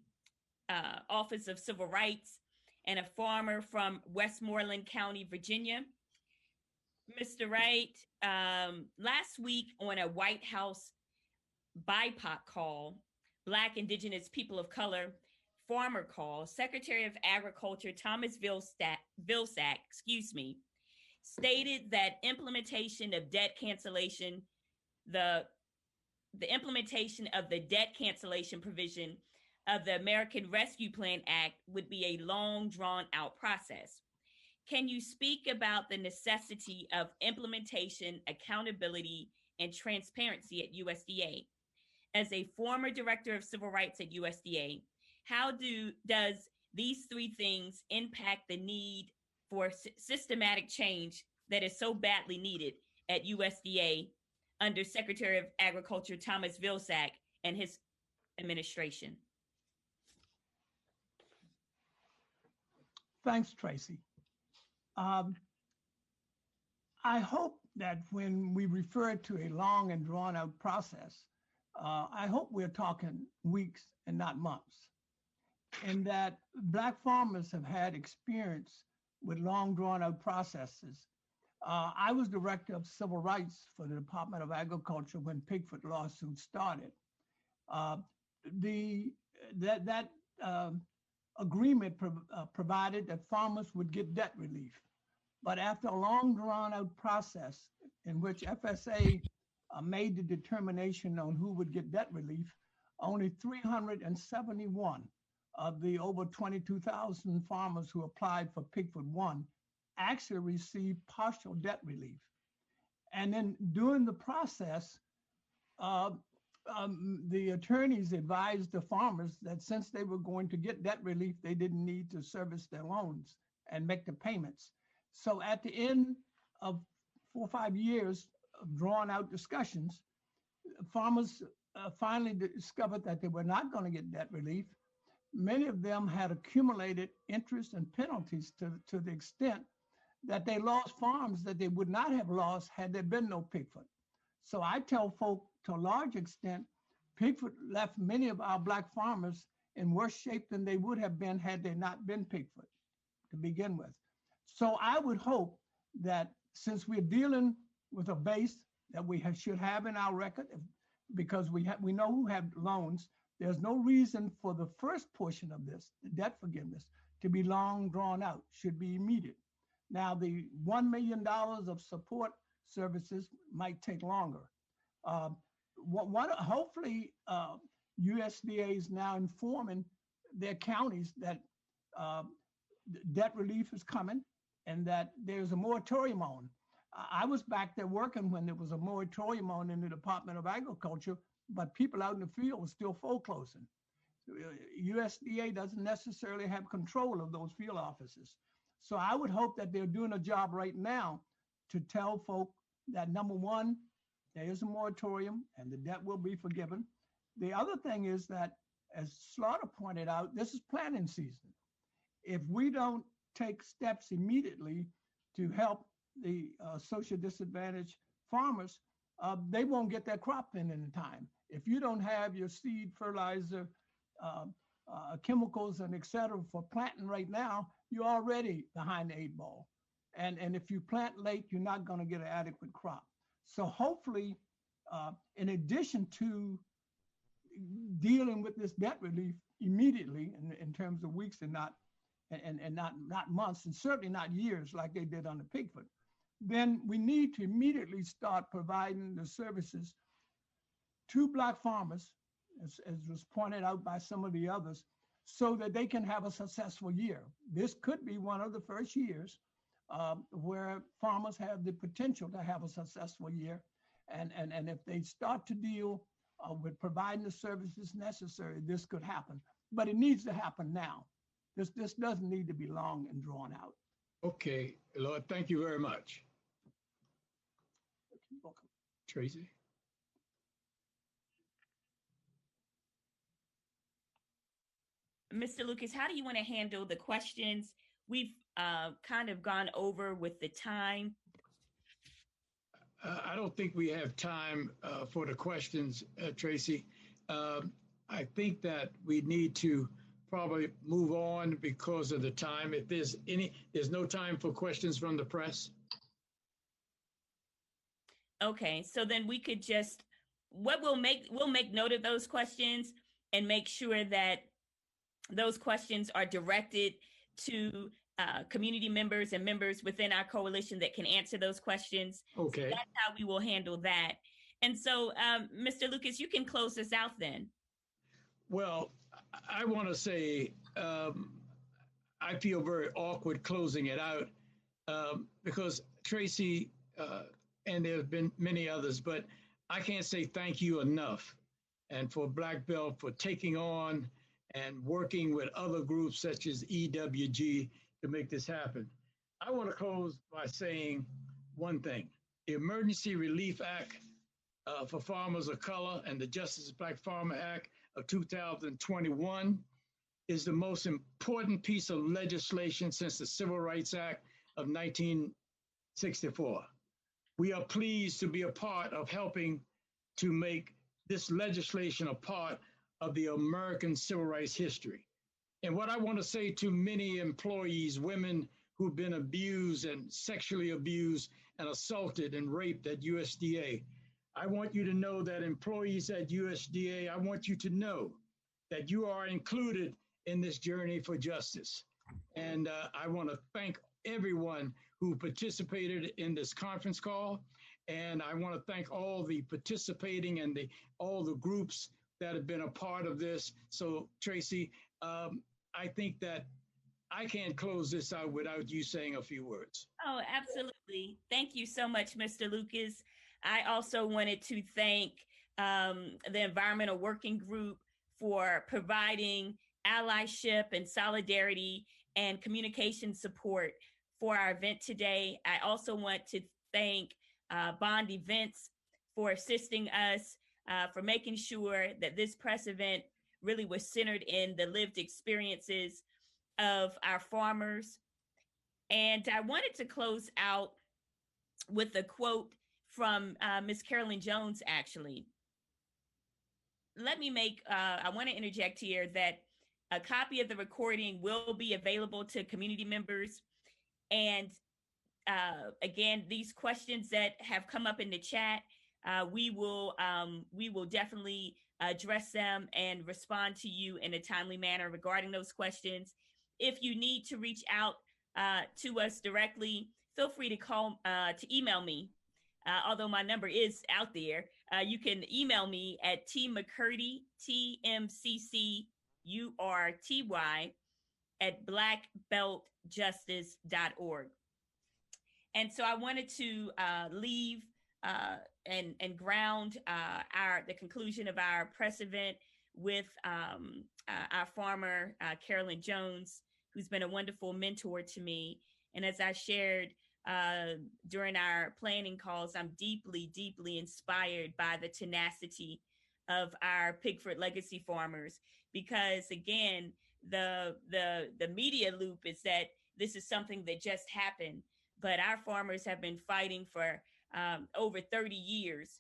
Office of Civil Rights and a farmer from Westmoreland County, Virginia. Mr. Wright, last week on a White House BIPOC call, Black, Indigenous, People of Color farmer call, Secretary of Agriculture Thomas Vilsack, stated that implementation of debt cancellation, the implementation of the debt cancellation provision of the American Rescue Plan Act would be a long, drawn-out process. Can you speak about the necessity of implementation, accountability, and transparency at USDA? As a former director of civil rights at USDA, how does these three things impact the need for systematic change that is so badly needed at USDA under Secretary of Agriculture Thomas Vilsack and his administration? Thanks, Tracy. I hope that when we refer to a long and drawn out process, I hope we're talking weeks and not months, and that Black farmers have had experience with long drawn out processes. I was director of civil rights for the Department of Agriculture when Pigfoot lawsuit started. That agreement provided that farmers would get debt relief. But after a long drawn out process in which FSA made the determination on who would get debt relief, only 371 of the over 22,000 farmers who applied for Pigfoot 1 actually received partial debt relief. And then during the process, the attorneys advised the farmers that since they were going to get debt relief, they didn't need to service their loans and make the payments. So at the end of 4 or 5 years of drawn out discussions, farmers finally discovered that they were not going to get debt relief. Many of them had accumulated interest and penalties to the extent that they lost farms that they would not have lost had there been no Pigfoot. So I tell folk, to a large extent, Pigfoot left many of our Black farmers in worse shape than they would have been had they not been Pigfoot to begin with. So I would hope that since we're dealing with a base that we should have in our record, because we know who have loans, there's no reason for the first portion of this, the debt forgiveness, to be long drawn out, should be immediate. Now, the $1 million of support services might take longer. Hopefully, USDA is now informing their counties that debt relief is coming and that there's a moratorium on. I was back there working when there was a moratorium on in the Department of Agriculture, but people out in the field were still foreclosing. USDA doesn't necessarily have control of those field offices. So I would hope that they're doing a job right now to tell folk that, number one, there is a moratorium and the debt will be forgiven. The other thing is that, as Slaughter pointed out, this is planting season. If we don't take steps immediately to help the social disadvantaged farmers, they won't get their crop in time. If you don't have your seed, fertilizer, chemicals, and et cetera for planting right now, you're already behind the 8 ball. And if you plant late, you're not going to get an adequate crop. So hopefully, in addition to dealing with this debt relief immediately in terms of weeks and not months, and certainly not years like they did on the Pigfoot, then we need to immediately start providing the services to Black farmers, as was pointed out by some of the others, so that they can have a successful year. This could be one of the first years where farmers have the potential to have a successful year. And if they start to deal with providing the services necessary, this could happen. But it needs to happen now. This doesn't need to be long and drawn out. Okay, Lord, thank you very much. Welcome. Tracy? Mr. Lucas, how do you want to handle the questions? We've kind of gone over with the time. I don't think we have time for the questions, Tracy. I think that we need to probably move on because of the time. If there's no time for questions from the press. Okay, so then we could just, we'll make note of those questions and make sure that those questions are directed to community members and members within our coalition that can answer those questions. Okay. So that's how we will handle that. And so, Mr. Lucas, you can close this out then. Well, I want to say I feel very awkward closing it out because Tracy, and there have been many others, but I can't say thank you enough. And for Black Belt for taking on and working with other groups such as EWG to make this happen. I want to close by saying one thing. The Emergency Relief Act for Farmers of Color and the Justice Black Farmer Act of 2021 is the most important piece of legislation since the Civil Rights Act of 1964. We are pleased to be a part of helping to make this legislation a part of the American civil rights history. And what I want to say to many employees, women who've been abused and sexually abused and assaulted and raped at USDA, I want you to know that employees at USDA, I want you to know that you are included in this journey for justice. And I want to thank everyone who participated in this conference call. And I want to thank all the participating and all the groups that have been a part of this. So Tracy, I think that I can't close this out without you saying a few words. Oh, absolutely. Thank you so much, Mr. Lucas. I also wanted to thank the Environmental Working Group for providing allyship and solidarity and communication support for our event today. I also want to thank Bond Events for assisting us, for making sure that this press event really was centered in the lived experiences of our farmers. And I wanted to close out with a quote from Ms. Carolyn Jones, actually. let me make, I want to interject here that a copy of the recording will be available to community members. And again, these questions that have come up in the chat, we will definitely address them and respond to you in a timely manner regarding those questions. If you need to reach out to us directly, feel free to email me. Although my number is out there, you can email me at tmccurdy, TMCCURTY at blackbeltjustice.org. And so I wanted to leave and ground the conclusion of our press event with our farmer, Carolyn Jones, who's been a wonderful mentor to me. And as I shared during our planning calls, I'm deeply, deeply inspired by the tenacity of our Pigford legacy farmers, because again, the media loop is that this is something that just happened, but our farmers have been fighting for over 30 years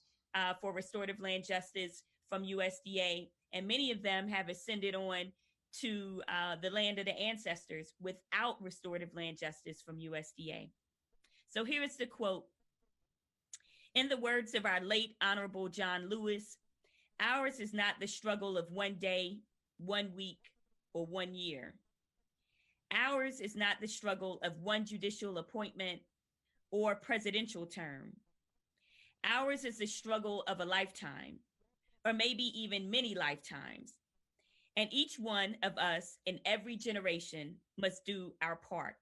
for restorative land justice from USDA, and many of them have ascended on to the land of the ancestors without restorative land justice from USDA. So here is the quote. In the words of our late Honorable John Lewis, ours is not the struggle of one day, 1 week, or 1 year. Ours is not the struggle of one judicial appointment or presidential term. Ours is the struggle of a lifetime, or maybe even many lifetimes. And each one of us in every generation must do our part.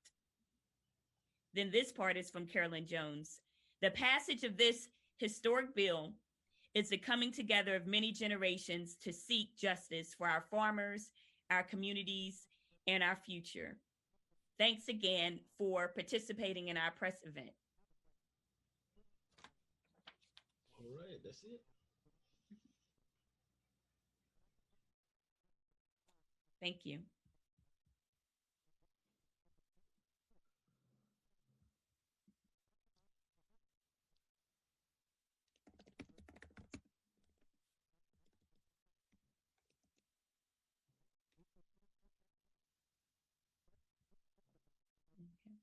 Then this part is from Carolyn Jones. The passage of this historic bill is the coming together of many generations to seek justice for our farmers, our communities, and our future. Thanks again for participating in our press event. All right, that's it. Thank you. Okay.